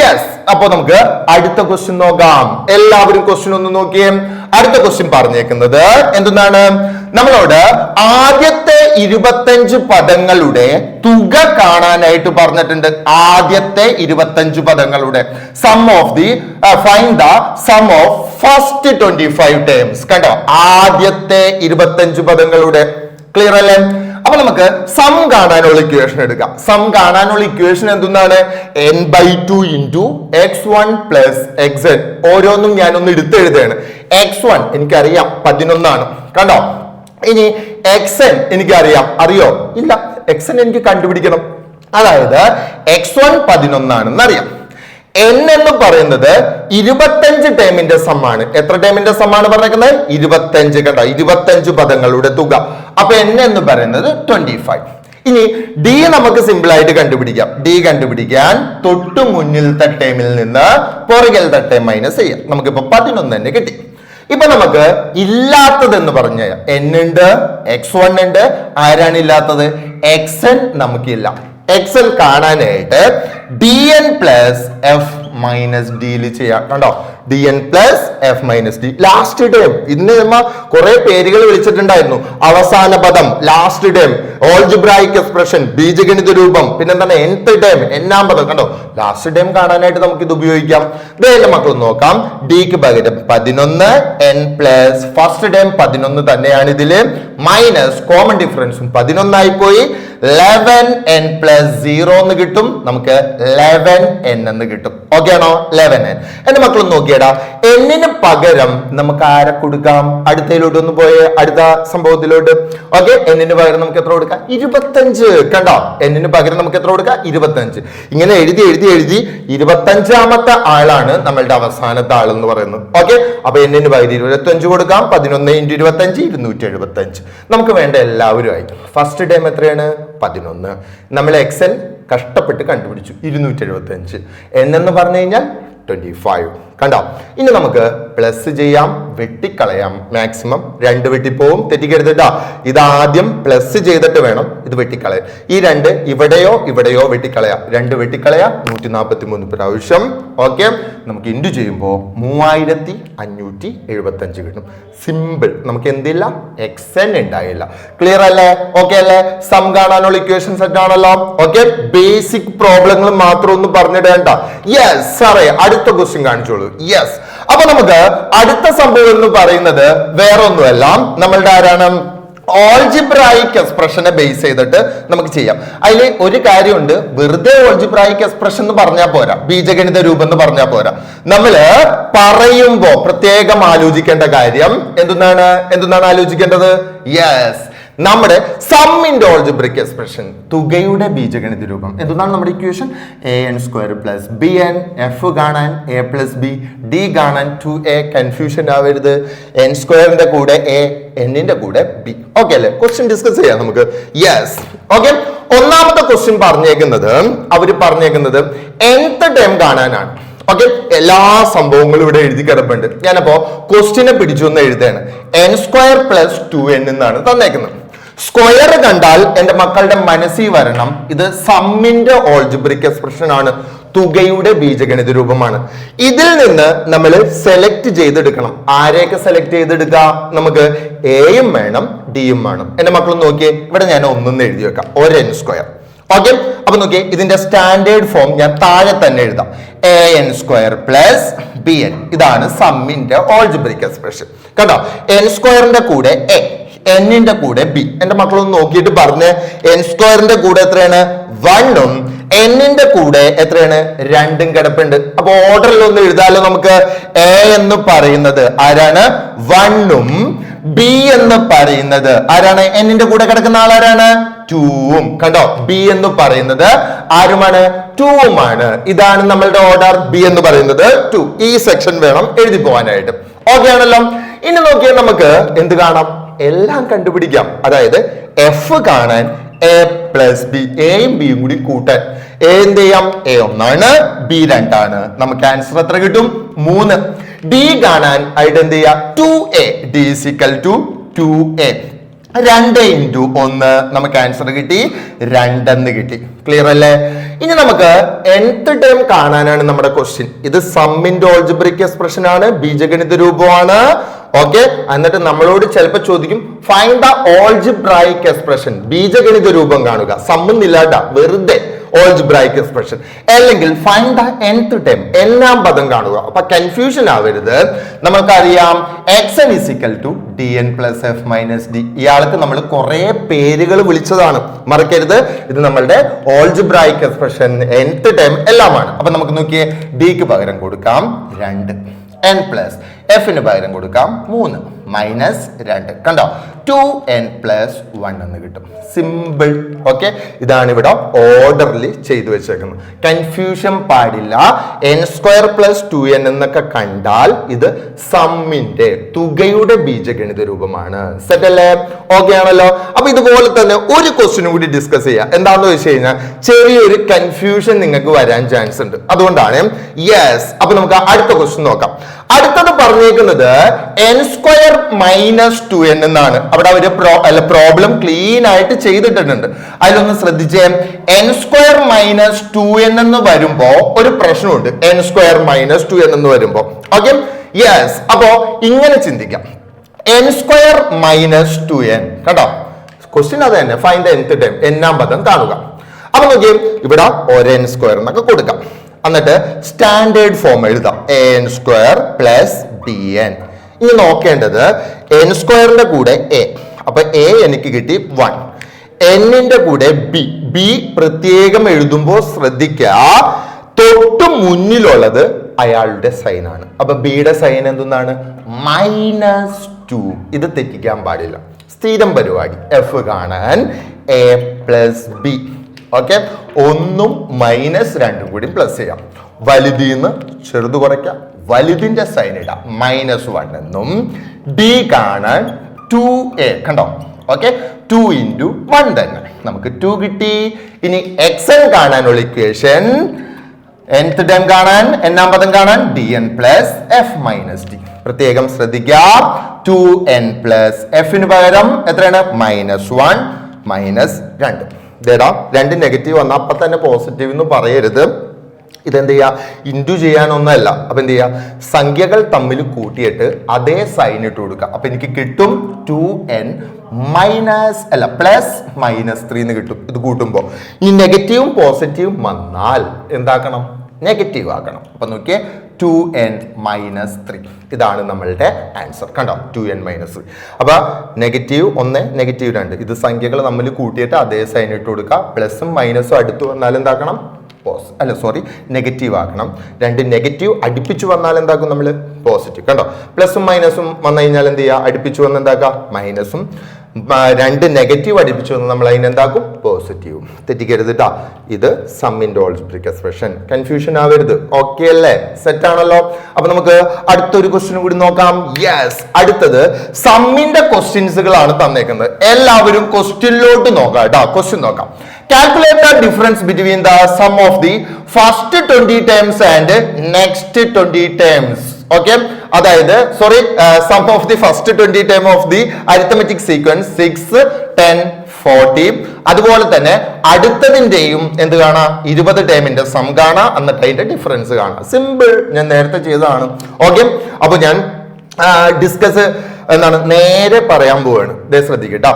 യെസ്. അപ്പൊ നമുക്ക് അടുത്ത ക്വസ്റ്റ്യൻ നോക്കാം. എല്ലാവരും ക്വസ്റ്റ്യൻ ഒന്ന് നോക്കിയേ. അടുത്ത ക്വസ്റ്റ്യൻ പറഞ്ഞേക്കുന്നത് എന്താണ്, നമ്മളോട് ആദ്യത്തെ 25 പദങ്ങളുടെ തുക കാണാനായിട്ട് പറഞ്ഞിട്ടുണ്ട്. ആദ്യത്തെ 25 പദങ്ങളുടെ find the sum of first 25 terms. കണ്ടോ, ആദ്യത്തെ 25 പദങ്ങളുടെ. ക്ലിയർ അല്ലേ? അപ്പൊ നമുക്ക് സം കാണാനുള്ള ഇക്വേഷൻ എടുക്കാം. സം കാണാനുള്ള ഇക്വേഷൻ എന്താണ്, n/2 × x1 + xn. ഓരോന്നും ഞാനൊന്ന് എടുത്തെഴുതാണ്. x1 എനിക്കറിയാം 11 ആണ്. കണ്ടോ, ഇനി xn എനിക്കറിയാം, അറിയോ, ഇല്ല. xn എനിക്ക് കണ്ടുപിടിക്കണം. അതായത് x1 11 ആണെന്ന് അറിയാം. n എന്ന് പറയുന്നത് 25 ടേമിന്റെ സമ്മാണ്. എത്ര ടേമിന്റെ സമ്മാണ് പറഞ്ഞേക്കുന്നത്, 25. കണ്ടോ, 25 പദങ്ങളുടെ തുക. അപ്പൊ n എന്ന് പറയുന്നത് 25. ഇനി ഡി നമുക്ക് സിമ്പിൾ ആയിട്ട് കണ്ടുപിടിക്കാം. ഡി കണ്ടുപിടിക്കാൻ തൊട്ടു മുന്നിലത്തെ ടേമിൽ നിന്ന് പുറകിലത്തെ ടേം മൈനസ് ചെയ്യാം. നമുക്കിപ്പോ 11 തന്നെ കിട്ടി. ഇപ്പൊ നമുക്ക് ഇല്ലാത്തത് എന്ന് പറഞ്ഞ n ഉണ്ട്, x1 ഉണ്ട്. ആരാണ് ഇല്ലാത്തത്, xn നമുക്കില്ല. xn കാണാനായിട്ട് dn + f - d ചെയ്യാം. കണ്ടോ, dn + f - d. Last term ഇന്ന് നമ്മ കുറെ പേരുകൾ വിളിച്ചിട്ടുണ്ടായിരുന്നു. അവസാന പദം, ലാസ്റ്റ് ടേം, ഓൾജിബ്രായിക് എക്സ്പ്രഷൻ, ബീജഗണിത രൂപം, പിന്നെന്താണ് nth ടേം, n-ആം പദം. കണ്ടോ, ലാസ്റ്റ് ടേം കാണാനായിട്ട് നമുക്ക് ഇത് ഉപയോഗിക്കാം. ഇതേ മക്കൾ നോക്കാം. ഡിക്ക് പകരം 11, n + ഫസ്റ്റ് ടേം 11 തന്നെയാണ് ഇതില്, മൈനസ് കോമൺ ഡിഫറൻസും 11 ആയി പോയി. 11n plus 0 എന്ന് കിട്ടും, നമുക്ക് 11n എന്ന് കിട്ടും. ഓക്കെ ആണോ? 11n. എന്റെ മക്കളും നോക്കിയടാ, എന്നിന് പകരം നമുക്ക് ആരെ കൊടുക്കാം? അടുത്തയിലോട്ട് ഒന്ന് പോയേ, അടുത്ത സംഭവത്തിലോട്ട്. ഓക്കെ, എന്നിന് പകരം നമുക്ക് എത്ര കൊടുക്കാം? 25. കണ്ടോ, എന്നിന് പകരം നമുക്ക് എത്ര കൊടുക്കാം? 25. ഇങ്ങനെ എഴുതി എഴുതി എഴുതി 25ാമത്തെ ആളാണ് നമ്മളുടെ അവസാനത്തെ ആൾ എന്ന് പറയുന്നത്. ഓക്കെ, അപ്പൊ എന്നിന് പകരം 25 കൊടുക്കാം. 11 × 25 275. നമുക്ക് വേണ്ട എല്ലാവരും ആയി. ഫസ്റ്റ് ടൈം എത്രയാണ്? 11. നമ്മൾ എക്സൽ കഷ്ടപ്പെട്ട് കണ്ടുപിടിച്ചു 275. എന്നെന്ന് പറഞ്ഞു കഴിഞ്ഞാൽ 25. കണ്ടോ? ഇനി നമുക്ക് പ്ലസ് ചെയ്യാം, വെട്ടിക്കളയാം. മാക്സിമം 2 വെട്ടിപ്പോവും, തെറ്റിക്കരുതട്ടോ. ഇത് ആദ്യം പ്ലസ് ചെയ്തിട്ട് വേണം ഇത് വെട്ടിക്കളയാൻ. ഈ 2 ഇവിടെയോ ഇവിടെയോ വെട്ടിക്കളയാം. 2 വെട്ടിക്കളയാം, 143 പ്രാവശ്യം. ഓക്കെ, നമുക്ക് ഇൻഡു ചെയ്യുമ്പോൾ 3575 കിട്ടും. സിമ്പിൾ. നമുക്ക് എന്തില്ല? എക്സൻ ഉണ്ടായില്ല. ക്ലിയർ അല്ലേ? ഓക്കെ അല്ലേ? സം കാണാനുള്ള ഇക്വേഷൻ സെറ്റ് ആണല്ലോ. ഓക്കെ, ബേസിക് പ്രോബ്ലങ്ങൾ മാത്രം ഒന്ന് പറഞ്ഞിടേണ്ട. യെസ് സാറേ, അടുത്ത ക്വസ്റ്റ്യൻ കാണിച്ചോളൂ. യെസ്, അപ്പൊ നമുക്ക് അടുത്ത സംഭവം എന്ന് പറയുന്നത് വേറെ ഒന്നുമല്ല, നമ്മളുടെ ആരാണ്? ഓൾജിബ്രായിക് എക്സ്പ്രഷനെ ബേസ് ചെയ്തിട്ട് നമുക്ക് ചെയ്യാം. അതിൽ ഒരു കാര്യമുണ്ട്, വെറുതെ ഓൾജിബ്രായിക് എക്സ്പ്രഷൻ എന്ന് പറഞ്ഞാൽ പോരാ, ബീജഗണിത രൂപം എന്ന് പറഞ്ഞാൽ പോരാ. നമ്മള് പറയുമ്പോ പ്രത്യേകം ആലോചിക്കേണ്ട കാര്യം എന്താണ് ആലോചിക്കേണ്ടത്? യെസ്, നമ്മുടെ സമ്മിന്റെ ഓൾജിബ്രിക് എക്സ്പ്രഷൻ, തുകയുടെ ബീജഗണിത രൂപം. എന്താണ് നമ്മുടെ ഇക്വേഷൻ? an² + bn. എഫ് കാണാൻ a + b, d കാണാൻ 2a. കൺഫ്യൂഷൻ ആവരുത്. n² കൂടെ a, n കൂടെ b. ഓക്കെ അല്ലേ? ക്വസ്റ്റ്യൻ ഡിസ്കസ് ചെയ്യാം നമുക്ക്. Yes, okay. ഒന്നാമത്തെ ക്വസ്റ്റ്യൻ അവര് പറഞ്ഞേക്കുന്നത് nth ടേം കാണാനാണ്. ഓക്കെ, എല്ലാ സംഭവങ്ങളും ഇവിടെ എഴുതി കിടപ്പുണ്ട്. ഞാനപ്പോ ക്വസ്റ്റ്യനെ പിടിച്ചു എഴുതാണ്. n² + 2n എന്നാണ് തന്നേക്കുന്നത്. സ്ക്വയർ കണ്ടാൽ എന്റെ മക്കളുടെ മനസ്സിൽ വരണം, ഇത് സമ്മിന്റെ ഓൾജിബ്രിക് എക്സ്പ്രഷൻ ആണ്, തുകയുടെ ബീജഗണിത രൂപമാണ്. ഇതിൽ നിന്ന് നമ്മൾ സെലക്ട് ചെയ്തെടുക്കണം. ആരെയൊക്കെ സെലക്ട് ചെയ്തെടുക്കാം? നമുക്ക് എയും വേണം, ഡിയും വേണം. എന്റെ മക്കൾ നോക്കിയേ, ഇവിടെ ഞാൻ ഒന്നൊന്ന് എഴുതി വെക്കാം, ഒരു n². ഓക്കെ, അപ്പൊ നോക്കിയേ, ഇതിന്റെ സ്റ്റാൻഡേർഡ് ഫോം ഞാൻ താഴെ തന്നെ എഴുതാം. an² + bn. ഇതാണ് സമ്മിന്റെ ഓൾജിബ്രിക് എക്സ്പ്രഷൻ. കണ്ടോ, n² കൂടെ a, n കൂടെ b. എന്റെ മക്കളൊന്ന് നോക്കിയിട്ട് പറഞ്ഞ്, n² കൂടെ എത്രയാണ്? 1ഉം n കൂടെ എത്രയാണ്? 2ഉം കിടപ്പുണ്ട്. അപ്പൊ ഓർഡറിൽ ഒന്ന് എഴുതാലോ നമുക്ക്. a എന്ന് പറയുന്നത് ആരാണ്? 1ഉം b എന്ന് പറയുന്നത് ആരാണ്? n കൂടെ കിടക്കുന്ന ആളാരാണ്? 2ഉം. കണ്ടോ, b എന്ന് പറയുന്നത് ആരുമാണ്? 2ഉമാണ്. ഇതാണ് നമ്മളുടെ ഓർഡർ. b എന്ന് പറയുന്നത് 2. ഈ സെക്ഷൻ വേണം എഴുതി പോകാനായിട്ട്. ഓക്കെ ആണല്ലോ? ഇനി നോക്കിയാൽ നമുക്ക് എന്ത് കാണാം? എല്ലാം കണ്ടുപിടിക്കാം. അതായത് എഫ് കാണാൻ a + b, എയും ബിയും കൂടി കൂട്ടാൻ എന്ത് ചെയ്യാം? a 1ആണ്, b 2ആണ്. നമുക്ക് ആൻസർ എത്ര കിട്ടും? 3. d കാണാൻ ആയിട്ട് എന്ത് ചെയ്യാം? 2a, d = 2a. 2 × 1 നമുക്ക് ആൻസർ കിട്ടി, 2 എന്ന് കിട്ടി. ക്ലിയർ അല്ലേ? ഇനി നമുക്ക് nth ടേം കാണാനാണ് നമ്മുടെ ക്വസ്റ്റ്യൻ. ഇത് സമ്മിന്റെ ഓൾജിബ്രിക് എക്സ്പ്രഷൻ ആണ്, ബീജഗണിത രൂപമാണ്. ഓക്കെ, എന്നിട്ട് നമ്മളോട് ചിലപ്പോൾ ചോദിക്കും, ഫൈൻഡ് ദ ഓൾജിബ്രായിക് എക്സ്പ്രഷൻ, ബീജഗണിത രൂപം കാണുക. സമ്മെന്നില്ലാട്ട, വെറുതെ ഓൾജിബ്രായിക് എക്സ്പ്രഷൻ. അല്ലെങ്കിൽ ഫൈൻഡ് ദ nth ടേം, n-ാം പദം കാണുക. അപ്പൊ കൺഫ്യൂഷൻ ആവരുത്. നമുക്കറിയാം xn = dn + f - d. ഇയാൾക്ക് നമ്മൾ കുറെ പേരുകൾ വിളിച്ചതാണ്, മറക്കരുത്. ഇത് നമ്മളുടെ ഓൾജിബ്രായിക് എക്സ്പ്രഷൻ, nth ടേം എല്ലാമാണ്. അപ്പൊ നമുക്ക് നോക്കിയേ, ഡിക്ക് പകരം കൊടുക്കാം 2, n + f പകരം കൊടുക്കാം 3 -2. കണ്ടോ, 2n + 1 എന്ന് കിട്ടും. സിമ്പിൾ. ഓക്കെ, ഇതാണ് ഇവിടെ ഓർഡറിൽ ചെയ്തു വെച്ചേക്കുന്നത്. കൺഫ്യൂഷൻ പാടില്ല. n² + 2n എന്നൊക്കെ കണ്ടാൽ ഇത് സമ്മിന്റെ, തുകയുടെ ബീജഗണിത രൂപമാണ്. സെറ്റ് അല്ലേ? ഓക്കെ ആണല്ലോ? അപ്പൊ ഇതുപോലെ തന്നെ ഒരു ക്വസ്റ്റ്യനും കൂടി ഡിസ്കസ് ചെയ്യാം. എന്താണെന്ന് വെച്ച് കഴിഞ്ഞാൽ ചെറിയൊരു കൺഫ്യൂഷൻ നിങ്ങൾക്ക് വരാൻ ചാൻസ് ഉണ്ട്, അതുകൊണ്ടാണ്. യെസ്, അപ്പൊ നമുക്ക് അടുത്ത ക്വസ്റ്റ്യൻ നോക്കാം. അടുത്തത് പറഞ്ഞേക്കുന്നത് n² - 2n എന്നാണ്. അവിടെ ഒരു പ്രോബ്ലം ക്ലീൻ ആയിട്ട് ചെയ്തിട്ടുണ്ട്. അതിലൊന്ന് ശ്രദ്ധിച്ചേ. n² - 2n എന്ന് വരുമ്പോ ഒരു പ്രശ്നമുണ്ട്. n² - 2n എന്ന് വരുമ്പോ. Okay, yes. അപ്പോ ഇങ്ങനെ ചിന്തിക്കാം, n² - 2n. കേട്ടോ, ക്വസ്റ്റ്യൻ അത് തന്നെ. ഫൈൻഡ് ദ nth ടേം, n-ാം പദം കാണുക. അപ്പൊ നോക്കിയേ, ഇവിടെ ഒരു n² എന്നൊക്കെ കൊടുക്കാം. എന്നിട്ട് സ്റ്റാൻഡേർഡ് ഫോം എഴുതാം, an² + bn. ഇനി നോക്കേണ്ടത് n² കൂടെ a. അപ്പൊ a എനിക്ക് കിട്ടി 1, എന്നിന്റെ കൂടെ ബി ബി പ്രത്യേകം എഴുതുമ്പോൾ ശ്രദ്ധിക്കുക, തൊട്ടു മുന്നിലുള്ളത് അയാളുടെ സൈൻ ആണ്. അപ്പൊ ബിയുടെ സൈൻ എന്താണ്? -2. ഇത് തെറ്റിക്കാൻ പാടില്ല. സ്ഥിരം പരിപാടി. എഫ് കാണാൻ a പ്ലസ് ബി. ഓക്കെ, 1ഉം -2ഉം കൂടി പ്ലസ് ചെയ്യാം. വലുതിന്ന് ചെറുത് കുറയ്ക്കാം, വലുതിന്റെ സൈൻ ഇടാം -1 എന്നും. ഡി കാണാൻ 2a. കണ്ടോ? ഓക്കെ, 2 × 1 തന്നെ നമുക്ക് 2 കിട്ടി. ഇനി xn കാണാനുള്ള ഇക്വേഷൻ nth ടൈം കാണാൻ, n-ാം പദം കാണാൻ dn plus F minus D. പ്രത്യേകം ശ്രദ്ധിക്കുക, 2n പ്ലസ് എഫിന് പകരം എത്രയാണ്? -1 -2. ഇതേടാ, 2 നെഗറ്റീവ് വന്നാൽ അപ്പൊ തന്നെ പോസിറ്റീവ് എന്ന് പറയരുത്. ഇതെന്ത് ചെയ്യുക? ഇൻറ്റു ചെയ്യാനൊന്നല്ല. അപ്പൊ എന്ത് ചെയ്യുക? സംഖ്യകൾ തമ്മിൽ കൂട്ടിയിട്ട് അതേ സൈൻ ഇട്ട് കൊടുക്കുക. അപ്പൊ എനിക്ക് കിട്ടും 2n പ്ലസ് -3 എന്ന് കിട്ടും. ഇത് കൂട്ടുമ്പോൾ ഈ നെഗറ്റീവും പോസിറ്റീവും വന്നാൽ എന്താക്കണം? നെഗറ്റീവ് ആക്കണം. അപ്പൊ നോക്കിയേ, 2n -3. ഇതാണ് നമ്മളുടെ ആൻസർ. കണ്ടോ? 2n -3. അപ്പൊ -1 -2. ഇത് സംഖ്യകൾ തമ്മിൽ കൂട്ടിയിട്ട് അതേ സൈൻ ഇട്ട് കൊടുക്കുക. പ്ലസും മൈനസും അടുത്ത് വന്നാൽ എന്താക്കണം? നെഗറ്റീവ് ആക്കണം. 2 നെഗറ്റീവ് അടുപ്പിച്ചു വന്നാൽ എന്താക്കും നമ്മൾ? പോസിറ്റീവ്. കണ്ടോ? പ്ലസും മൈനസും വന്നു കഴിഞ്ഞാൽ എന്ത് ചെയ്യുക? അടുപ്പിച്ചു വന്ന് എന്താക്കാം? മൈനസും. 2 നെഗറ്റീവ് അടുപ്പിച്ചു വന്ന് നമ്മൾ അതിനെന്താക്കും? പോസിറ്റീവും. തെറ്റിക്കരുത് കേട്ടോ. ഇത് സമ്മിന്റെ ഓൾജിബ്രിക് എക്സ്പ്രഷൻ. കൺഫ്യൂഷൻ ആവരുത്. ഓക്കെ അല്ലേ? സെറ്റ് ആണല്ലോ. അപ്പൊ നമുക്ക് അടുത്തൊരു ക്വസ്റ്റ്യൻ കൂടി നോക്കാം. യെസ്, അടുത്തത് സമ്മിന്റെ ക്വസ്റ്റ്യൻസുകളാണ് തന്നേക്കുന്നത്. എല്ലാവരും ക്വസ്റ്റ്യനിലോട്ട് നോക്കാം കേട്ടോ. ക്വസ്റ്റ്യൻ നോക്കാം. Calculate the difference between the sum of the first 20 terms and next 20 terms. Okay, അതായത് sum of the first 20 term of the arithmetic sequence 6, 10, 40. അതുപോലെ തന്നെ അടുത്തതിന്റെയും എന്ത് കാണാം? 20 ടേമിന്റെ സം കാണാം, എന്നിട്ട് അതിന്റെ ഡിഫറൻസ് കാണാം. സിമ്പിൾ, ഞാൻ നേരത്തെ ചെയ്തതാണ്. ഓക്കെ, അപ്പൊ ഞാൻ ഡിസ്കസ് നേരെ പറയാൻ പോവാണ്. ശ്രദ്ധിക്കട്ടോ.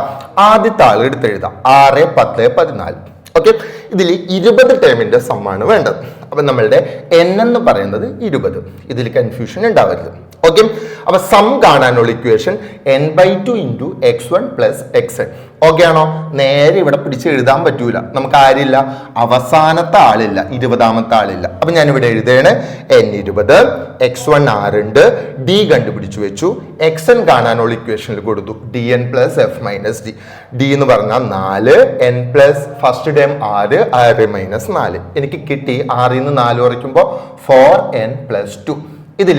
ആദ്യത്തെ ആൾ എടുത്തെഴുതാം 6, 10, 14. ഓക്കെ, ഇതിൽ 20 ടേമിന്റെ സമ്മാണ് വേണ്ടത്. അപ്പൊ നമ്മളുടെ n എന്ന് പറയുന്നത് 20. ഇതിൽ കൺഫ്യൂഷൻ ഉണ്ടാവരുത്. ഓക്കെ, അപ്പൊ സം കാണാനുള്ള equation n/2 × x1 + xn. Okay ആണോ? നേരെ ഇവിടെ പിടിച്ച് എഴുതാൻ പറ്റൂല. നമുക്ക് ആരില്ല? അവസാനത്തെ ആളില്ല, 20ാമത്തെ ആളില്ല. അപ്പൊ ഞാൻ ഇവിടെ എഴുതേണ് n20, x1 6 ഉണ്ട്, d കണ്ടുപിടിച്ചു വെച്ചു. xn കാണാനുള്ള ഇക്വേഷനിൽ കൊടുത്തു dn + f - d. d എന്ന് പറഞ്ഞാൽ 4, n പ്ലസ് ഫസ്റ്റ് ടൈം 6, 6 - 4. എനിക്ക് കിട്ടി 6 നിന്ന് 4 കുറയ്ക്കുമ്പോൾ 4n + 2. ഇതിൽ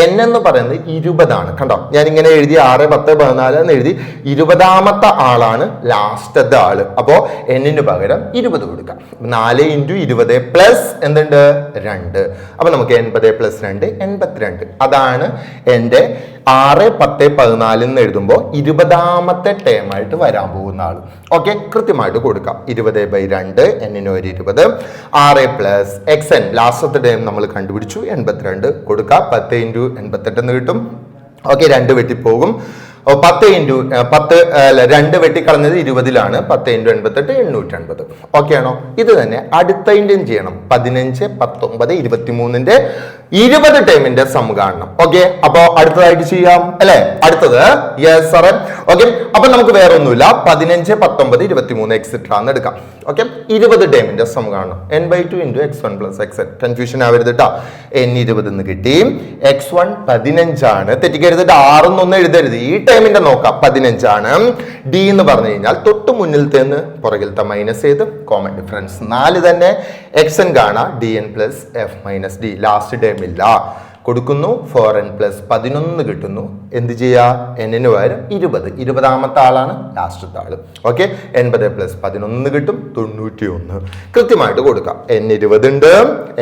n എന്ന് പറയുന്നത് 20 കണ്ടോ? ഞാൻ ഇങ്ങനെ എഴുതി 6, 10, 14 എന്ന് എഴുതി. 20ാമത്തെ ആളാണ് ലാസ്റ്റത്തെ ആള്. അപ്പോ n പകരം 20 കൊടുക്കാം. 4 × 20 പ്ലസ് എന്തുണ്ട്? 2. അപ്പൊ നമുക്ക് 80 + 2 82. അതാണ് എന്റെ 6, 10, 14 എന്ന് എഴുതുമ്പോൾ 20ാമത്തെ ടേം ആയിട്ട് വരാൻ പോകുന്ന ആള്. ഓക്കെ, കൃത്യമായിട്ട് കൊടുക്കാം. 20/2, n ഒരു 20. 6 + xn ലാസ്റ്റത്തെ ടേം നമ്മൾ കണ്ടുപിടിച്ചു, 82 കൊടുക്കാം. 10 × 88 എന്ന് കിട്ടും. ഓക്കെ, 2 വെട്ടിപ്പോകും. 10 × 2 വെട്ടിക്കളഞ്ഞത് 20ലാണ്. 10 × 88 880. ഓക്കെ ആണോ? ഇത് തന്നെ അടുത്തതിൻ്റെയും ചെയ്യണം. 15, 19, 23ന്റെ 20 ടേമിന്റെ സം കാണണം. ഓക്കെ, അപ്പൊ അടുത്തതായിട്ട് ചെയ്യാം അല്ലെ? അടുത്തത് യെസ് സാറേ. ഓക്കെ, അപ്പൊ നമുക്ക് വേറെ ഒന്നുമില്ല. 15, 19, 23 എക്സെട്ര എന്ന് എടുക്കാം. ഓക്കെ, 20 ടേമിന്റെ സം കാണണം. n/2 × x1 + xn. കൺഫ്യൂഷൻ ആവരുത് കേട്ടോ. n 20 എന്ന് കിട്ടി. x1 15 ആണ്. തെറ്റിക്കരുത്. 6 എന്നൊന്നും എഴുതരുത്. ഈ ടൈമിന്റെ നോക്കാം. 15 ആണ്. d എന്ന് പറഞ്ഞു കഴിഞ്ഞാൽ തൊട്ട് മുന്നിലത്തെ പുറകിലത്തെ മൈനസ് ചെയ്ത് കോമൺ ഡിഫറൻസ് 4 തന്നെ. xn കാണാം dn + f - d. Last time ഇല്ല, കൊടുക്കുന്നു. 4n + 11 കിട്ടുന്നു. എന്ത് ചെയ്യാ? n പകരം 20. 20ാമത്തെ ആളാണ് ലാസ്റ്റത്തെ ആള്. ഓക്കെ, 80 + 11 കിട്ടും, 91. കൃത്യമായിട്ട് കൊടുക്കാം. n 20 ഉണ്ട്,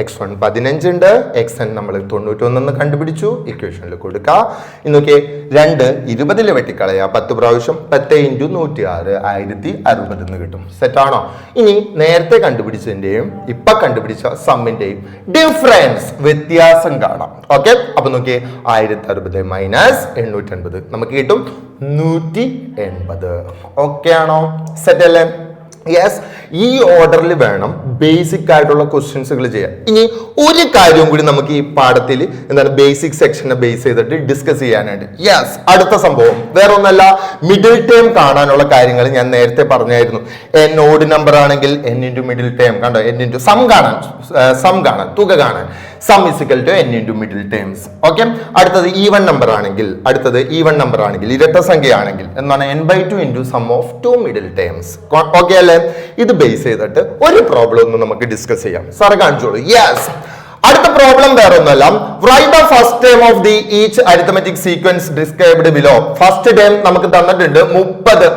x1 15 ഉണ്ട്, xn നമ്മൾ 91 കണ്ടുപിടിച്ചു. ഇക്വേഷനിൽ കൊടുക്കാം. ഇന്നൊക്കെ 2 20 വെട്ടിക്കളയാ 10 പ്രാവശ്യം. 10 × 106 1060 എന്ന് കിട്ടും. സെറ്റ് ആണോ? ഇനി നേരത്തെ കണ്ടുപിടിച്ചതിന്റെയും ഇപ്പൊ കണ്ടുപിടിച്ച സമ്മിന്റെയും ഡിഫറൻസ്, വ്യത്യാസം കാണാം. ഓക്കെ, അപ്പൊ നോക്കിയേ, 1060 - 880 നമുക്ക് കിട്ടും 180. ഓക്കെ ആണോ? സെറ്റ് അല്ലേ? യെസ്, ഈ ഓർഡറിൽ വേണം ബേസിക് ആയിട്ടുള്ള ക്വസ്റ്റ്യൻസുകൾ ചെയ്യാൻ. ഇനി ഒരു കാര്യവും കൂടി നമുക്ക് ഈ പാഠത്തിൽ എന്താണ് ബേസിക് സെക്ഷനെ ബേസ് ചെയ്തിട്ട് ഡിസ്കസ് ചെയ്യാനായിട്ട്. യെസ്, അടുത്ത സംഭവം വേറെ ഒന്നല്ല, മിഡിൽ ടേം കാണാനുള്ള കാര്യങ്ങൾ ഞാൻ നേരത്തെ പറഞ്ഞായിരുന്നു. എൻ ഓഡ് നമ്പർ ആണെങ്കിൽ എൻ ഇൻറ്റു മിഡിൽ ടേം കണ്ടോ, എൻ ഇൻറ്റു സം കാണാൻ തുക കാണാൻ sum is equal to N into middle terms. Okay, അടുത്തത് ഈവൺ നമ്പർ ആണെങ്കിൽ ഇരട്ട സംഖ്യ ആണെങ്കിൽ എന്താണ് n/2 into sum of 2 middle terms. Okay അല്ലേ? ഇത് ബേസ് ചെയ്തിട്ട് ഒരു പ്രോബ്ലം ഒന്ന് നമുക്ക് ഡിസ്കസ് ചെയ്യാം. സാറ് കാണിച്ചോളൂ. യെസ്, അടുത്ത പ്രോബ്ലം വേറെ ഒന്നല്ല, write the first term of the each arithmetic sequence described below. First term നമുക്ക് തന്നിട്ടുണ്ട് 30.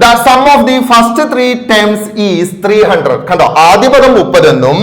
The sum of the first 3 terms is 300. കണ്ടോ, ആദ്യ പദം 30 എന്നും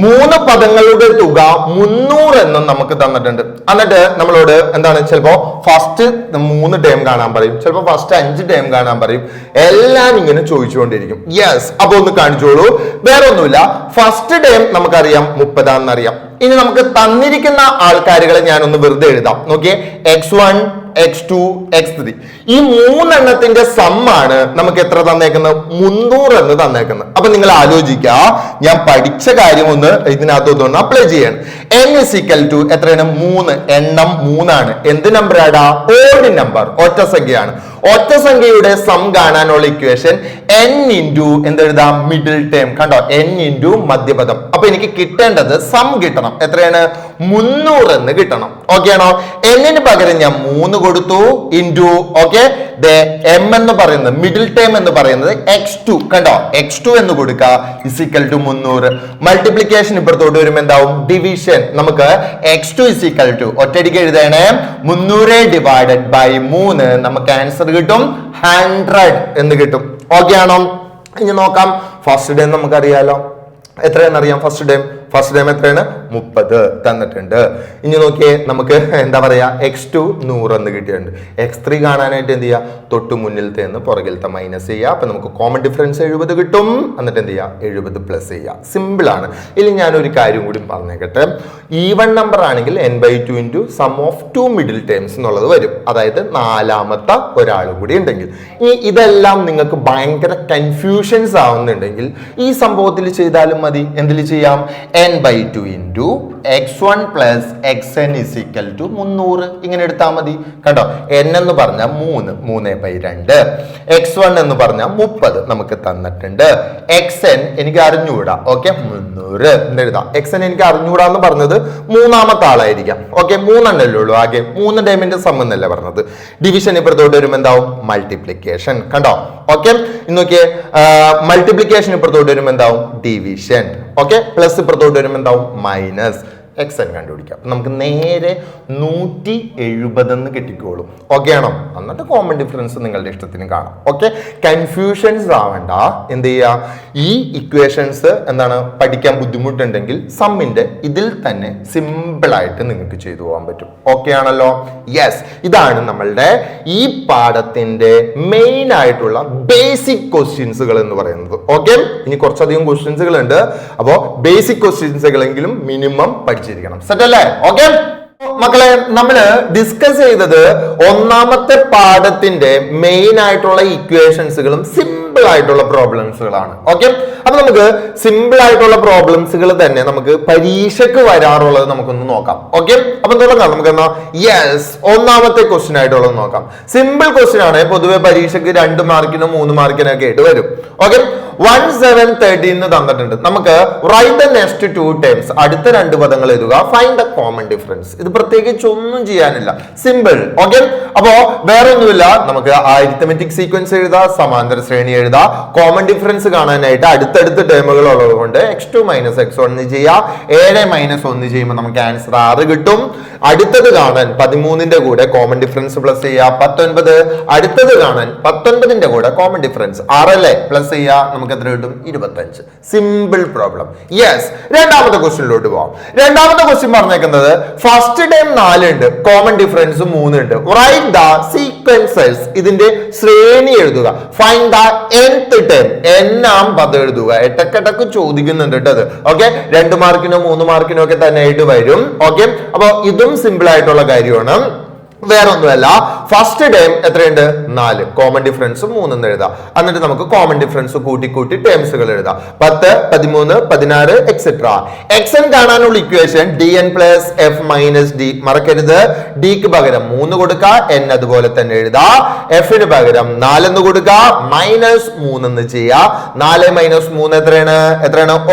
3 പദങ്ങളുടെ തുക 300 എന്നും നമുക്ക് തന്നിട്ടുണ്ട്. എന്നിട്ട് നമ്മളോട് എന്താണ്, ചിലപ്പോ ഫസ്റ്റ് 3 ടേം കാണാൻ പറയും, ചിലപ്പോ ഫസ്റ്റ് 5 ടേം കാണാൻ പറയും, എല്ലാം ഇങ്ങനെ ചോദിച്ചുകൊണ്ടിരിക്കും. യെസ്, അപ്പൊ ഒന്ന് കാണിച്ചോളൂ. വേറെ ഒന്നുമില്ല, ഫസ്റ്റ് ടേം നമുക്കറിയാം 30 ആണെന്നറിയാം. ഇനി നമുക്ക് തന്നിരിക്കുന്ന ആൾക്കാരുകളെ ഞാനൊന്ന് വെറുതെ എഴുതാം. നോക്കിയേ, x1 x2 x3 ഈ 3 എണ്ണത്തിന്റെ സമ്മാണ് നമുക്ക് എത്ര തന്നേക്കുന്നത്, 300 എന്ന് തന്നേക്കുന്നത്. അപ്പൊ നിങ്ങൾ ആലോചിക്കുക, ഞാൻ പഠിച്ച കാര്യം ഒന്ന് ഇതിനകത്തൊന്ന് അപ്ലൈ ചെയ്യണം. n = എത്രയാണ്, 3. എണ്ണം 3 ആണ്. എന്ത് നമ്പർ ആടാ, ഓഡ് നമ്പർ, ഒറ്റ സംഖ്യയാണ്. ഒറ്റ സംഖ്യയുടെ സം കാണാനുള്ള ഇക്വേഷൻ n ഇൻറ്റു എന്തെഴുതാം, മിഡിൽ ടേം. കണ്ടോ, n ഇൻറ്റു മധ്യപദം. അപ്പൊ എനിക്ക് കിട്ടേണ്ടത് സം കിട്ടണം. എത്രയാണ്, 300 എന്ന് കിട്ടണം. ഓക്കെ ആണോ? n പകരം ഞാൻ 3 കൊടുത്തു ഇൻറ്റു ഓക്കെ m എന്ന് പറയുന്നത് മിഡിൽ ടേം എന്ന് പറയുന്നത് x2. കണ്ടോ, x2 എന്ന് കൊടുക്കുക ഇസിക്കൽ ടു 300. മൾട്ടിപ്ലിക്കേഷൻ ഇപ്പുറത്തോട്ട് വരുമ്പോൾ എന്താവും, ഡിവിഷൻ. നമുക്ക് x2 ഇസിക്കൽ ടു ഒറ്റയടിക്ക് എഴുതണേ, 300 ഡിവൈഡഡ് ബൈ 3. നമുക്ക് ആൻസർ കിട്ടും 100 എന്ന് കിട്ടും. ഓക്കെ ആണോ? ഇനി നോക്കാം, ഫസ്റ്റ് ടൈം നമുക്കറിയാലോ എത്രയാണെന്നറിയാം. ഫസ്റ്റ് ടൈം എത്രയാണ്, 30 തന്നിട്ടുണ്ട്. ഇനി നോക്കിയേ, നമുക്ക് എന്താ പറയാ, x2 100 എന്ന് കിട്ടിയിട്ടുണ്ട്. x3 കാണാനായിട്ട് എന്ത് ചെയ്യുക, തൊട്ട് മുന്നിലത്തെ നിന്ന് പുറകിലത്തെ മൈനസ് ചെയ്യുക. അപ്പൊ നമുക്ക് കോമൺ ഡിഫറൻസ് 70 കിട്ടും. എന്നിട്ട് എന്ത് ചെയ്യുക, 70 പ്ലസ് ചെയ്യുക. സിമ്പിൾ ആണ്. ഇനി ഞാനൊരു കാര്യം കൂടി പറഞ്ഞേക്കട്ടെ, ഈവൺ നമ്പർ ആണെങ്കിൽ n/2 into sum of 2 middle terms എന്നുള്ളത് വരും. അതായത് 4ാമത്തെ ഒരാളും കൂടി ഉണ്ടെങ്കിൽ. ഇനി ഇതെല്ലാം നിങ്ങൾക്ക് ഭയങ്കര കൺഫ്യൂഷൻസ് ആവുന്നുണ്ടെങ്കിൽ ഈ സംഭവത്തിൽ ചെയ്താലും മതി. എന്തിൽ ചെയ്യാം, n/2 into x1 plus xn is equal to 300 ഇങ്ങനെ എടുത്താൽ മതി. കണ്ടോ, n എന്ന് പറഞ്ഞാൽ 3/2, x1 എന്ന് പറഞ്ഞാൽ 30 നമുക്ക് തന്നിട്ടുണ്ട്. xn എനിക്ക് അറിഞ്ഞുകൂടാ. ഓക്കെ, 300 എന്നെഴുതാം. xn എനിക്ക് അറിഞ്ഞുകൂടാ എന്ന് പറഞ്ഞത് 3ാമത്തെ ആളായിരിക്കാം. ഓക്കെ, 3 എണ്ണല്ലേ ഉള്ളൂ ആകെ, 3 ടൈമിന്റെ സം എന്നല്ലേ പറഞ്ഞത്. ഡിവിഷൻ ഇപ്പുറത്തോട്ട് വരുമ്പോൾ എന്താവും, മൾട്ടിപ്ലിക്കേഷൻ. കണ്ടോ, ഓക്കെ. നോക്കിയേ, മൾട്ടിപ്ലിക്കേഷൻ ഇപ്പുറത്തോട്ട് വരുമ്പോൾ എന്താവും, ഡിവിഷൻ. ഓക്കെ, പ്ലസ് ഇപ്പുറത്തോട്ട് വരുമ്പോൾ എന്താവും, മൈനസ്. xn കണ്ടുപിടിക്കാം. നമുക്ക് നേരെ 170 എന്ന് കിട്ടിക്കോളും. ഓക്കെ ആണോ? എന്നിട്ട് കോമൺ ഡിഫറൻസ് നിങ്ങളുടെ ഇഷ്ടത്തിന് കാണാം. ഓക്കെ, കൺഫ്യൂഷൻസ് ആവണ്ട. എന്ത് ചെയ്യുക, ഈ ഇക്വേഷൻസ് എന്താണ് പഠിക്കാൻ ബുദ്ധിമുട്ടുണ്ടെങ്കിൽ സമ്മിന്റെ ഇതിൽ തന്നെ സിമ്പിൾ ആയിട്ട് നിങ്ങൾക്ക് ചെയ്തു പോകാൻ പറ്റും. ഓക്കെ ആണല്ലോ? യെസ്, ഇതാണ് നമ്മളുടെ ഈ പാഠത്തിന്റെ മെയിൻ ആയിട്ടുള്ള ബേസിക് ക്വസ്റ്റ്യൻസുകൾ എന്ന് പറയുന്നത്. ഓക്കെ, ഇനി കുറച്ചധികം ക്വസ്റ്റ്യൻസുകൾ ഉണ്ട്. അപ്പോ ബേസിക് ക്വസ്റ്റ്യൻസുകളെങ്കിലും മിനിമം പഠിച്ചിരിക്കണം. സെറ്റ് അല്ലേ? ഓക്കെ മക്കളെ, നമ്മള് ഡിസ്കസ് ചെയ്തത് ഒന്നാമത്തെ പാഠത്തിന്റെ മെയിൻ ആയിട്ടുള്ള ഇക്വേഷൻസുകളും സിമ്പിൾ ആയിട്ടുള്ള പ്രോബ്ലംസുകളാണ്. ഓക്കെ, അപ്പൊ നമുക്ക് സിമ്പിൾ ആയിട്ടുള്ള പ്രോബ്ലംസുകൾ തന്നെ നമുക്ക് പരീക്ഷയ്ക്ക് വരാറുള്ളത് നമുക്കൊന്ന് നോക്കാം. ഓക്കെ, അപ്പൊ തുടങ്ങാം നമുക്ക് എന്നാ. യെസ്, ഒന്നാമത്തെ ക്വസ്റ്റ്യൻ ആയിട്ടുള്ളത് നോക്കാം. സിമ്പിൾ ക്വസ്റ്റ്യൻ ആണ്. പൊതുവെ പരീക്ഷയ്ക്ക് 2 മാർക്കിനോ 3 മാർക്കിനോ ഒക്കെ ആയിട്ട് വരും. ഓക്കെ, 1 7 13 തന്നിട്ടുണ്ട്. നമുക്ക് റൈറ്റ് ദ നെക്സ്റ്റ് 2 ടേംസ്, അടുത്ത 2 പദങ്ങൾ എഴുതുക. Find the common difference. ഇത് പ്രത്യേകിച്ച് ഒന്നും ചെയ്യാനില്ല, സിമ്പിൾ. ഓക്കെ, അപ്പോ വേറെ ഒന്നുമില്ല, നമുക്ക് അരിത്തമെറ്റിക് സീക്വൻസ് എഴുതാം, സമാന്തര ശ്രേണി എഴുതാം. കോമൺ ഡിഫറൻസ് കാണാനായിട്ട് അടുത്തടുത്ത ടേമുകൾ ഉള്ളത് കൊണ്ട് x2 മൈനസ് x1 ചെയ്യാം. 7 മൈനസ് 1 ചെയ്യുമ്പോൾ നമുക്ക് ആൻസർ 6 കിട്ടും. അടുത്തത് കാണാൻ 13ന്റെ കൂടെ കോമൺ ഡിഫറൻസ് പ്ലസ് ചെയ്യാം 19. അടുത്തത് കാണാൻ 19ന്റെ കൂടെ കോമൺ ഡിഫറൻസ് 6 അല്ലേ, പ്ലസ് ചെയ്യാം. നമുക്ക് എത്ര കിട്ടും, 25. Simple problem. യെസ്, രണ്ടാമത്തെ ക്വസ്റ്റ്യനിലോട്ട് പോവാം. രണ്ടാമത്തെ ക്വസ്റ്റ്യൻ പറഞ്ഞേക്കുന്നത് ഫസ്റ്റ് ടൈം 4 ഉണ്ട്, കോമൺ ഡിഫറൻസ് 3 ഉണ്ട്. റൈറ്റ് ദ സീക്വൻസസ്, ഇതിന്റെ ശ്രേണി എഴുതുക. ഫൈൻഡ് ദ nth ടൈം, n-ആം പദം എഴുതുക. ഇടയ്ക്കിടയ്ക്ക് ചോദിക്കുന്നുണ്ട് കേട്ടത്. ഓക്കെ, 2 മാർക്കിനോ 3 മാർക്കിനോ ഒക്കെ തന്നെ ആയിട്ട് വരും. ഓക്കെ, അപ്പൊ ഇതും സിമ്പിൾ ആയിട്ടുള്ള കാര്യമാണ്. വേറെ ഒന്നുമല്ല, ഫസ്റ്റ് ടേം എത്രയുണ്ട്? 4. കോമൺ ഡിഫറൻസ് 3 എന്ന് എഴുതാം. എന്നിട്ട് നമുക്ക് കോമൺ ഡിഫറൻസ് കൂട്ടി കൂട്ടി ടേംസുകൾ എഴുതാം. 10, 13, 16 എക്സെട്ര. xn കാണാനുള്ള equation dn plus f minus d. മറക്കരുത്, ഡിക്ക് പകരം 3 കൊടുക്കുക, n അതുപോലെ തന്നെ എഴുതാ. എഫിന് പകരം 4 എന്ന് കൊടുക്കുക, മൈനസ് 3 എന്ന് ചെയ്യാ. 4 മൈനസ് 3 എത്രയാണ്?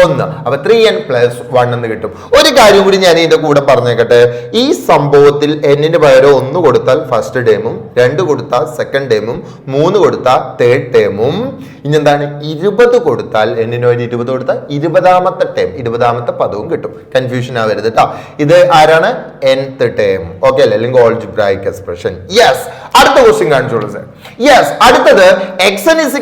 1. അപ്പൊ 3n പ്ലസ് 1 എന്ന് കിട്ടും. ഒരു കാര്യം കൂടി ഞാൻ ഇതിന്റെ കൂടെ പറഞ്ഞേക്കട്ടെ. ഈ സംഭവത്തിൽ n പകരം 1 കൊടുത്താൽ ഫസ്റ്റ് ടേമും, 2 കൊടുത്താൽ സെക്കൻഡ് ടേമും, 3 കൊടുത്താൽ തേർഡ് ടേമും, ഇനി എന്താണ് 20 കൊടുത്താൽ n-ന് ഒരു 20 കൊടുത്താൽ 20ാമത്തെ ടേം, 20ാമത്തെ പദവും കിട്ടും. കൺഫ്യൂഷൻ ആവരുത് കേട്ടോ. ഇത് ആരാണ്? nth term. ഓക്കെ അല്ലേ? അല്ലെങ്കിൽ ഓൾജിബ്രായിക് എക്സ്പ്രഷൻ. യെസ്, അടുത്ത ക്വസ്റ്റ്യൻ കാണിച്ചോളൂ സർ. യെസ്, അടുത്തത് xn =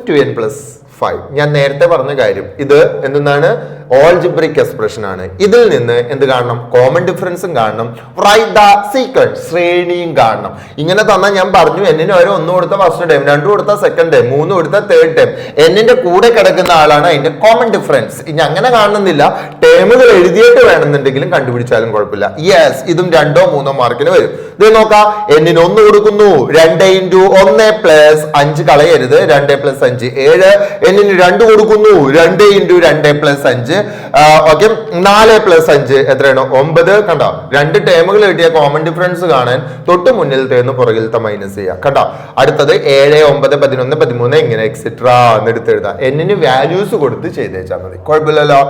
2n + 5. ഞാൻ നേരത്തെ പറഞ്ഞ കാര്യം, ഇത് എന്താണ്? ഓൾജിബ്രിക് എക്സ്പ്രഷൻ ആണ്. ഇതിൽ നിന്ന് എന്ത് കാണണം? കോമൺ ഡിഫറൻസും കാണണം, റൈറ്റ് ദ സീക്വൻസ്, ശ്രേണിയും കാണണം. ഇങ്ങനെ തന്നാൽ ഞാൻ പറഞ്ഞു n-ന് ഒരു 1 കൊടുത്ത ഫസ്റ്റ് ടൈം, 2 കൊടുത്ത സെക്കൻഡ് ടൈം, 3 കൊടുത്ത തേർഡ് ടൈം. n-ന്റെ കൂടെ കിടക്കുന്ന ആളാണ് അതിന്റെ കോമൺ ഡിഫറൻസ്. ഇനി അങ്ങനെ കാണുന്നില്ല, ടേമുകൾ എഴുതിയിട്ട് വേണമെന്നുണ്ടെങ്കിലും കണ്ടുപിടിച്ചാലും കുഴപ്പമില്ല. യെസ്, ഇതും 2 or 3 മാർക്കിന് വരും. ഇത് നോക്കാം, n-ന് 1 കൊടുക്കുന്നു, 2 × 1 + 5 കളയരുത്, 2 + 5 7. n-ന് 2 കൊടുക്കുന്നു, 2 × 2 + 5. ഓക്കെ, 4 + 5 എത്രയാണ്? 9. കണ്ടോ, 2 ടേമുകൾ കിട്ടിയ കോമൺ ഡിഫറൻസ് കാണാൻ തൊട്ട് മുന്നിലത്തേന്ന് പുറകിലത്തെ മൈനസ് ചെയ്യാം. കണ്ടോ, അടുത്തത് 7, 9, 11, 13 ഇങ്ങനെ എക്സെട്ര എന്നെടുത്ത് എഴുതാം. n-ന് വാല്യൂസ് കൊടുത്ത് ചെയ്തേച്ചാൽ മതി, കുഴപ്പമില്ലല്ലോ.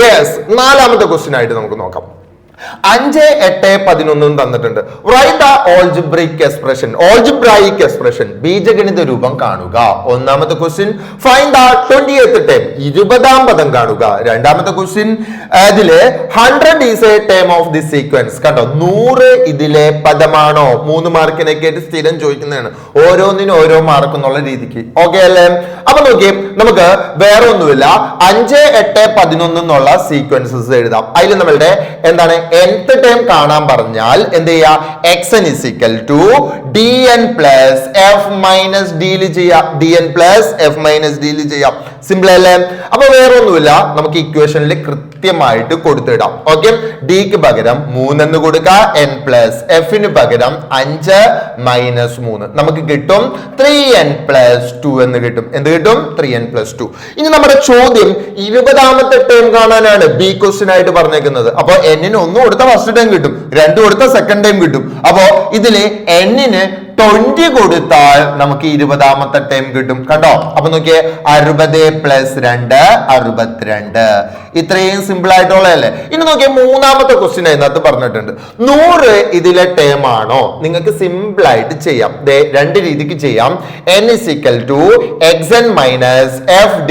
യെസ്, 4ാമത്തെ ക്വസ്റ്റ്യൻ ആയിട്ട് നമുക്ക് നോക്കാം. 5, 8, 11 തന്നിട്ടുണ്ട്. Write the algebraic expression. Algebraic expression, ബീജഗണിത രൂപം കാണുക. ഒന്നാമത്തെ question, find the 20th term, 20ാം പദം കാണുക. രണ്ടാമത്തെ ക്വസ്റ്റ്യൻ, ഇതിലെ 100 is A term of the sequence. കണ്ടോ, 100 ഇതിലെ പദമാണോ? 3 മാർക്കിനൊക്കെ സ്ഥിരം ചോദിക്കുന്നതാണ്, ഓരോന്നിനും ഓരോ മാർക്ക് എന്നുള്ള രീതിക്ക്. ഓക്കെ അല്ലേ? അപ്പൊ നോക്കിയേ, നമുക്ക് വേറെ ഒന്നുമില്ല, 5, 8, 11 എന്നുള്ള സീക്വൻസസ് എഴുതാം. അതിൽ നമ്മളുടെ എന്താണ് nth ടേം കാണാൻ പറഞ്ഞാൽ എന്ത് ചെയ്യാ? xn = dn + f - d ചെയ്യാം. dn + f - d ചെയ്യാം. സിമ്പിൾ അല്ലേ? അപ്പൊ വേറെ ഒന്നുമില്ല, നമുക്ക് ഇക്വേഷനിൽ കൃത്യമായിട്ട് കൊടുത്തിടാം. ഓക്കെ, ഡിക്ക് പകരം 3 എന്ന് കൊടുക്കുക, n + f-ന് പകരം 5 - 3 നമുക്ക് കിട്ടും 3n + 2 എന്ന് കിട്ടും. എന്ത് കിട്ടും? 3n + 2. ഇനി നമ്മുടെ ചോദ്യം 20ാമത്തെ ടേം കാണാനാണ് ബി ക്വസ്റ്റ്യൻ ആയിട്ട് പറഞ്ഞേക്കുന്നത്. അപ്പൊ n-ന് 1 കൊടുത്ത ഫസ്റ്റ് ടൈം കിട്ടും, 2 കൊടുത്ത സെക്കൻഡ് ടൈം കിട്ടും. അപ്പോ ഇതില് n-ന് 20 കൊടുത്താൽ നമുക്ക് 20ാമത്തെ ടേം കിട്ടും. കണ്ടോ, അപ്പൊ നോക്കിയേ, 60 + 2 62. ഇത്രയും സിമ്പിൾ ആയിട്ടുള്ളതല്ലേ? ഇനി നോക്കിയേ, 3ാമത്തെ ക്വസ്റ്റ്യൻ അതിനകത്ത് പറഞ്ഞിട്ടുണ്ട് 100 ഇതിലെ ടേം ആണോ? നിങ്ങൾക്ക് സിമ്പിൾ ആയിട്ട് ചെയ്യാം, 2 രീതിക്ക് ചെയ്യാം. n = xn - f /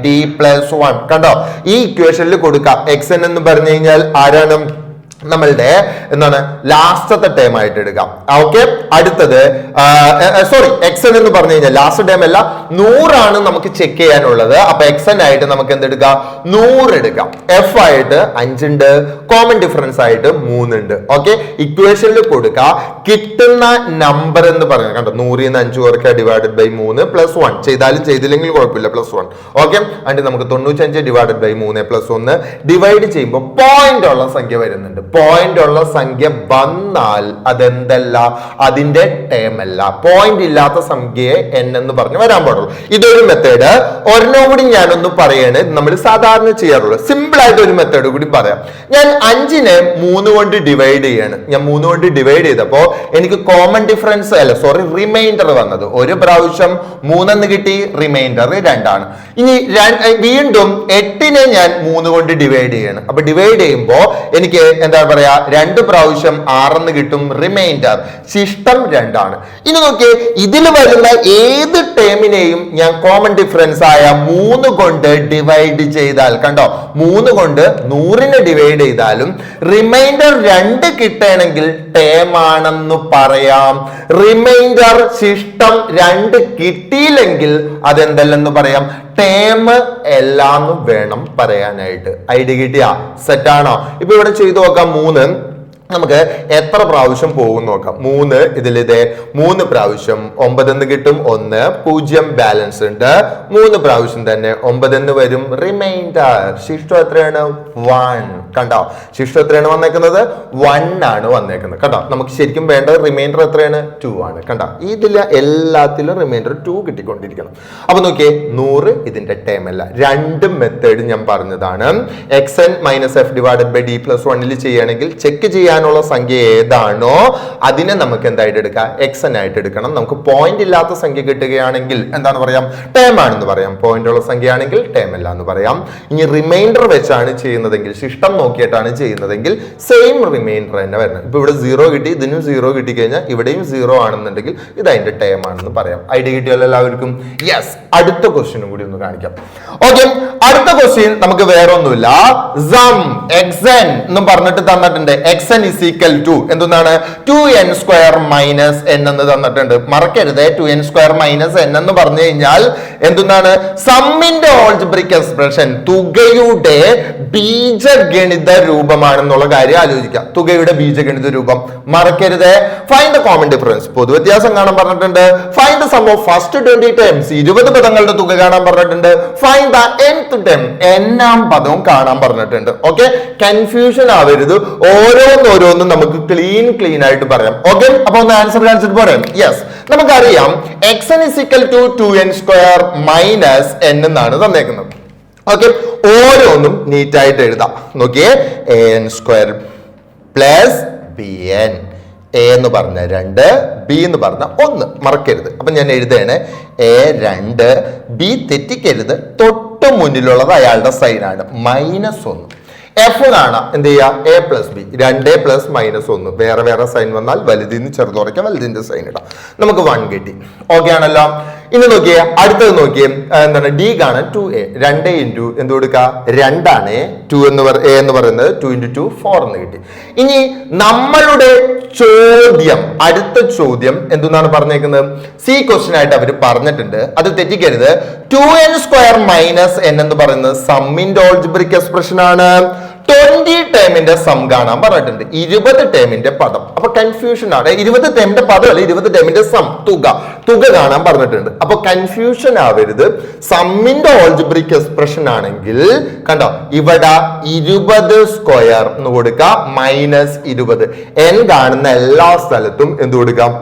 d + 1. കണ്ടോ, ഈ ഇക്വേഷനിൽ കൊടുക്കാം. xn എന്ന് പറഞ്ഞു കഴിഞ്ഞാൽ ആരാണ്? നമ്മളുടെ എന്താണ് ലാസ്റ്റത്തെ ടേം ആയിട്ട് എടുക്കാം. ഓക്കെ, അടുത്തത് സോറി, xn എന്ന് പറഞ്ഞു കഴിഞ്ഞാൽ ലാസ്റ്റ് ടേം അല്ല, 100 ആണ് നമുക്ക് ചെക്ക് ചെയ്യാനുള്ളത്. അപ്പൊ xn ആയിട്ട് നമുക്ക് എന്തെടുക്കാം? 100 എടുക്കാം. f ആയിട്ട് 5 ഉണ്ട്, കോമൺ ഡിഫറൻസ് ആയിട്ട് 3 ഉണ്ട്. ഓക്കെ, ഇക്വേഷനിൽ കൊടുക്കുക. കിട്ടുന്ന നമ്പർ എന്ന് പറഞ്ഞാൽ കണ്ടോ, 100 ന്ന് 5 കുറയ്ക്കുക, /3 + 1 ചെയ്താലും ചെയ്തില്ലെങ്കിൽ കുഴപ്പമില്ല, +1. ഓക്കെ, എന്നിട്ട് നമുക്ക് 95 / 3 + 1 ഡിവൈഡ് ചെയ്യുമ്പോൾ പോയിന്റ് ഉള്ള സംഖ്യ വരുന്നുണ്ട്. പോയിന്റ് ഉള്ള സംഖ്യ വന്നാൽ അതെന്തല്ല? അതിന്റെ ടേം അല്ല. പോയിന്റ് ഇല്ലാത്ത സംഖ്യയെ n എന്ന് പറഞ്ഞ് വരാൻ പാടുള്ളൂ. ഇതൊരു മെത്തേഡ്. ഒരെണ്ണം കൂടി ഞാനൊന്ന് പറയാണ്, നമ്മൾ സാധാരണ ചെയ്യാറുള്ളൂ. സിമ്പിൾ ആയിട്ട് ഒരു മെത്തേഡ് കൂടി പറയാം. ഞാൻ 5-നെ 3 കൊണ്ട് ഡിവൈഡ് ചെയ്യാണ്. ഞാൻ 3 കൊണ്ട് ഡിവൈഡ് ചെയ്തപ്പോ എനിക്ക് കോമൺ ഡിഫറൻസ് റിമൈൻഡർ വന്നത്. ഒരു പ്രാവശ്യം 3 എന്ന് കിട്ടി, റിമൈൻഡർ 2 ആണ്. ഇനി വീണ്ടും 8-നെ ഞാൻ 3 കൊണ്ട് ഡിവൈഡ് ചെയ്യാണ്. അപ്പൊ ഡിവൈഡ് ചെയ്യുമ്പോ എനിക്ക് എന്താ പറയാ, 2 പ്രാവശ്യം 6 എന്ന് കിട്ടും, റിമൈൻഡർ ശിഷ്ടം 2 ആണ്. ഇനി നോക്കിയേ, ഇതിൽ വരുന്ന ഏത് ടേമിനെയും ഞാൻ കോമൺ ഡിഫറൻസ് ആയ 3 കൊണ്ട് ഡിവൈഡ് ചെയ്താൽ, കണ്ടോ, 3 കൊണ്ട് 100-നെ ഡിവൈഡ് ചെയ്താലും റിമൈൻഡർ 2 കിട്ടണമെങ്കിൽ ടേം ആണെന്ന് പറയാം. റിമൈൻഡർ ശിഷ്ടം 2 കിട്ടിയില്ലെങ്കിൽ അതെന്തല്ലെന്ന് പറയാം? ടേം എല്ലാന്ന് വേണം പറയാനായിട്ട്. ഐഡിയ കിട്ടിയ സെറ്റ് ആണോ? ഇപ്പൊ ഇവിടെ ചെയ്തു നോക്കാം. 3 നമുക്ക് എത്ര പ്രാവശ്യം പോകും നോക്കാം. 3 ഇതിലിതേ 3 പ്രാവശ്യം 9 എന്ന് കിട്ടും. 1 0 ബാലൻസ് ഉണ്ട്. 3 പ്രാവശ്യം തന്നെ 9 എന്ന് വരും. റിമൈൻഡർ ശിഷ്ടം എത്രയാണ്? 1. കണ്ടോ, ശിഷ്ടം എത്രയാണ് വന്നേക്കുന്നത്? 1 ആണ് വന്നേക്കുന്നത്. കണ്ടോ, നമുക്ക് ശരിക്കും വേണ്ടത് റിമൈൻഡർ എത്രയാണ്? 2 ആണ്. കണ്ടോ, ഇതിൽ എല്ലാത്തിലും റിമൈൻഡർ 2 കിട്ടിക്കൊണ്ടിരിക്കണം. അപ്പൊ നോക്കിയേ, 100 ഇതിന്റെ ടേം അല്ല. 2 മെത്തേഡ് ഞാൻ പറഞ്ഞതാണ്. xn - f / d+1 ചെയ്യുകയാണെങ്കിൽ ചെക്ക് ചെയ്യാൻ സംഖ്യ ഏതാണോ അതിനെ നമുക്ക് എന്തായിട്ട് എടുക്കാം? xn ആയിട്ട് എടുക്കണം. നമുക്ക് പോയിന്റ് ഇല്ലാത്ത സംഖ്യ കിട്ടുകയാണെങ്കിൽ എന്താണ് പറയാം? ടേം ആണെന്ന് പറയാം. പോയിന്റ് ഉള്ള സംഖ്യ ആണെങ്കിൽ ടേം അല്ല എന്ന് പറയാം. ഇനി റിമൈൻഡർ വെച്ചാണ് ചെയ്യുന്നതെങ്കിൽ, ശിഷ്ടം നോക്കിയിട്ടാണ് ചെയ്യുന്നതെങ്കിൽ സെയിം റിമൈൻഡർ തന്നെ വരണം. ഇപ്പൊ ഇവിടെ 0 കിട്ടി, ഇതിനും 0 കിട്ടിക്കഴിഞ്ഞാൽ ഇവിടെയും 0 ആണെന്നുണ്ടെങ്കിൽ ഇത് അതിന്റെ ടേം ആണെന്ന് പറയാം. ഐഡിയ കിട്ടിയല്ലോ എല്ലാവർക്കും? യെസ്. അടുത്ത ക്വസ്റ്റ്യനും കൂടി ഒന്ന് കാണിക്കാം. ഓക്കെ, അടുത്ത ക്വസ്റ്റ്യൻ നമുക്ക് വേറെ ഒന്നുമില്ല, സം xn എന്നും പറഞ്ഞിട്ട് തന്നിട്ടുണ്ട്. xn is equal to എന്താണ്? 2n² മൈനസ് n എന്ന് തന്നിട്ടുണ്ട്. മറക്കരുത്, 2n² മൈനസ് n എന്ന് പറഞ്ഞു കഴിഞ്ഞാൽ എന്താണ്? സമ്മിന്റെ ഓൾജിബ്രിക് എക്സ്പ്രഷൻ, തുകയുടെ ബീജഗണിത രൂപമാണെന്നുള്ള കാര്യം ആലോചിക്കാം. തുകയുടെ ബീജഗണിത രൂപം മറക്കരുത്. ഫൈൻഡ് ദ കോമൺ ഡിഫറൻസ്, പൊതുവ്യത്യാസം കാണാൻ പറഞ്ഞിട്ടുണ്ട്. Find the sum of first 20 terms, 20 പദങ്ങളുടെ തുക കാണാൻ പറഞ്ഞിട്ടുണ്ട്. ഫൈൻഡ് ദ nth ടേം, n-ആം പദവും കാണാൻ പറഞ്ഞിട്ടുണ്ട്. ഓക്കെ, കൺഫ്യൂഷൻ ആവരുത്. ഓരോന്നും നമുക്ക് ക്ലീൻ ആയിട്ട് പറയാം. ഓക്കെ, അപ്പൊ ഒന്ന് ആൻസർ കാണിച്ചിട്ട് പറയാം. യെസ്, നമുക്കറിയാം xn is equal to 2n² minus n എന്നാണ് തന്നേക്കുന്നത്. ഓക്കെ, ഓരോന്നും നീറ്റ് ആയിട്ട് എഴുതാം. നോക്കിയേ, an² പ്ലസ് bn. a എന്ന് പറഞ്ഞ 2, b എന്ന് പറഞ്ഞ 1 മറക്കരുത്. അപ്പൊ ഞാൻ എഴുതേണേ a2, b തെറ്റിക്കരുത്. തൊട്ട് മുന്നിലുള്ളത് അയാളുടെ സൈനാണ്, -1. f കാണാം, എന്ത് ചെയ്യാ? a plus B, 2a plus -1. വേറെ സൈൻ വന്നാൽ വലുതിന് ചെറുത് കുറയ്ക്കാം, വലുതിന്റെ സൈൻ ഇടാം. നമുക്ക് 1 കിട്ടി. ഓക്കെ ആണല്ലോ. ഇനി നോക്കിയേ, അടുത്തത് നോക്കിയേ, എന്താണ്? d കാണാൻ 2a, 2 ഇൻറ്റു എന്ത് കൊടുക്കുക? 2 ആണ്. a എന്ന് പറയുന്നത് 2 × 2 4 എന്ന് കിട്ടി. ഇനി നമ്മളുടെ ചോദ്യം, അടുത്ത ചോദ്യം എന്താണ് പറഞ്ഞേക്കുന്നത്? സി ക്വസ്റ്റ്യൻ ആയിട്ട് അവർ പറഞ്ഞിട്ടുണ്ട്, അത് തെറ്റിക്കരുത്. 2n² മൈനസ് n എന്ന് പറയുന്നത് സമ്മിന്റെ ഓൾജിബ്രിക് എക്സ്പ്രഷൻ ആണ്. 20 ടേമിന്റെ സം കാണാൻ പറഞ്ഞിട്ടുണ്ട്, 20 ടേമിന്റെ പദം. അപ്പൊ കൺഫ്യൂഷൻ ആണ്. 20 ടേമിന്റെ പദം അല്ല, 20 ടേമിന്റെ സം, തുക കാണാൻ പറഞ്ഞിട്ടുണ്ട്. അപ്പൊ കൺഫ്യൂഷൻ ആവരുത്. സമ്മിന്റെ ഓൾജിബ്രിക് എക്സ്പ്രഷൻ ആണെങ്കിൽ കണ്ടോ, ഇവിടെ 20² എന്ന് കൊടുക്കുക, -20. n കാണുന്ന എല്ലാ സ്ഥലത്തും എന്ത് കൊടുക്കാം?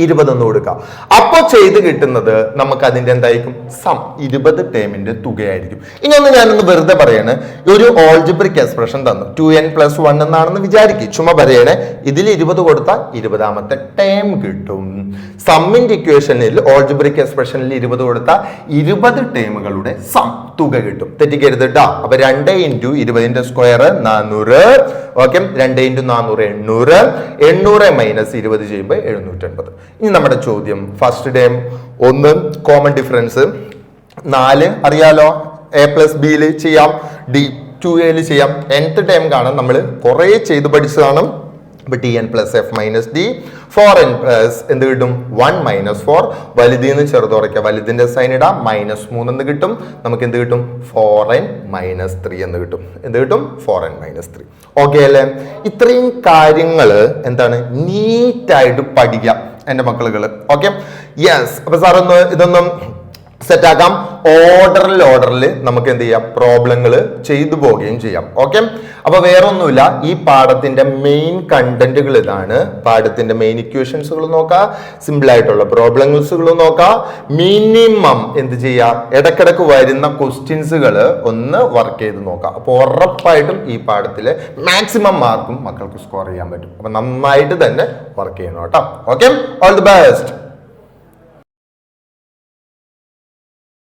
20 എന്ന് കൊടുക്കാം. അപ്പൊ ചെയ്ത് കിട്ടുന്നത് നമുക്ക് അതിന്റെ എന്തായിരിക്കും? സം, 20 ടേമിന്റെ തുകയായിരിക്കും. ഇനി ഒന്ന് ഞാനൊന്ന് വെറുതെ പറയാണ്, ഒരു ഓൾജിബ്രിക് എക്സ്പ്രഷൻ തന്നു, 2n+1 എന്നാണെന്ന് വിചാരിക്കും. ചുമ്മാ പറയണേ, ഇതിൽ 20 കൊടുത്താൽ 20ാമത്തെ ടേം കിട്ടും. സമ്മിന്റെ ഇക്വേഷനിൽ ഓൾജിബ്രിക് എക്സ്പ്രഷനിൽ 20 കൊടുത്താൽ 20 ടേമുകളുടെ സം, തുക കിട്ടും. തെറ്റിക്കരുത് കേട്ടോ. അപ്പൊ 2 × 20ന്റെ സ്ക്വയർ 400. ഓക്കെ, 2 × 400 800. 800 - 20 ചെയ്യുമ്പോൾ 780. ഇനി നമ്മുടെ ചോദ്യം, ഫസ്റ്റ് ടേം 1, കോമൺ ഡിഫറൻസ് 4 അറിയാലോ, a പ്ലസ് ബിയിൽ ചെയ്യാം, d 2a ചെയ്യാം. nth ടേം കാണാൻ നമ്മൾ കുറെ ചെയ്ത് പഠിച്ചതാണ്. tn + f - d 4n plus എന്ത് കിട്ടും? 1 - 4. വലുതിന്ന് ചെറുത് കുറയ്ക്കുക, വലുതിന്റെ സൈൻ ഇടാം, -3 എന്ന് കിട്ടും. നമുക്ക് എന്ത് കിട്ടും? 4n - 3 എന്ന് കിട്ടും. എന്ത് കിട്ടും? 4n - 3. ഓക്കെ അല്ലേ? ഇത്രയും കാര്യങ്ങൾ എന്താണ് നീറ്റായിട്ട് പഠിക്കാം എന്റെ മക്കളുകള്. Okay, yes. അപ്പൊ സാർ ഇതൊന്നും സെറ്റ് ആക്കാം. ഓർഡറിൽ നമുക്ക് എന്ത് ചെയ്യാം? പ്രോബ്ലങ്ങൾ ചെയ്തു പോവുകയും ചെയ്യാം. ഓക്കെ, അപ്പൊ വേറെ ഒന്നുമില്ല. ഈ പാഠത്തിന്റെ മെയിൻ കണ്ടന്റുകൾ ഇതാണ്. പാഠത്തിന്റെ മെയിൻ ഇക്വേഷൻസുകൾ നോക്കാം, സിമ്പിൾ ആയിട്ടുള്ള പ്രോബ്ലംസുകൾ നോക്കാം. മിനിമം എന്ത് ചെയ്യാം? ഇടക്കിടക്ക് വരുന്ന ക്വസ്റ്റ്യൻസുകൾ ഒന്ന് വർക്ക് ചെയ്ത് നോക്കാം. അപ്പൊ ഉറപ്പായിട്ടും ഈ പാഠത്തില് മാക്സിമം മാർക്കും മക്കൾക്ക് സ്കോർ ചെയ്യാൻ പറ്റും. അപ്പൊ നന്നായിട്ട് തന്നെ വർക്ക് ചെയ്യണം കേട്ടോ. Okay, all the best.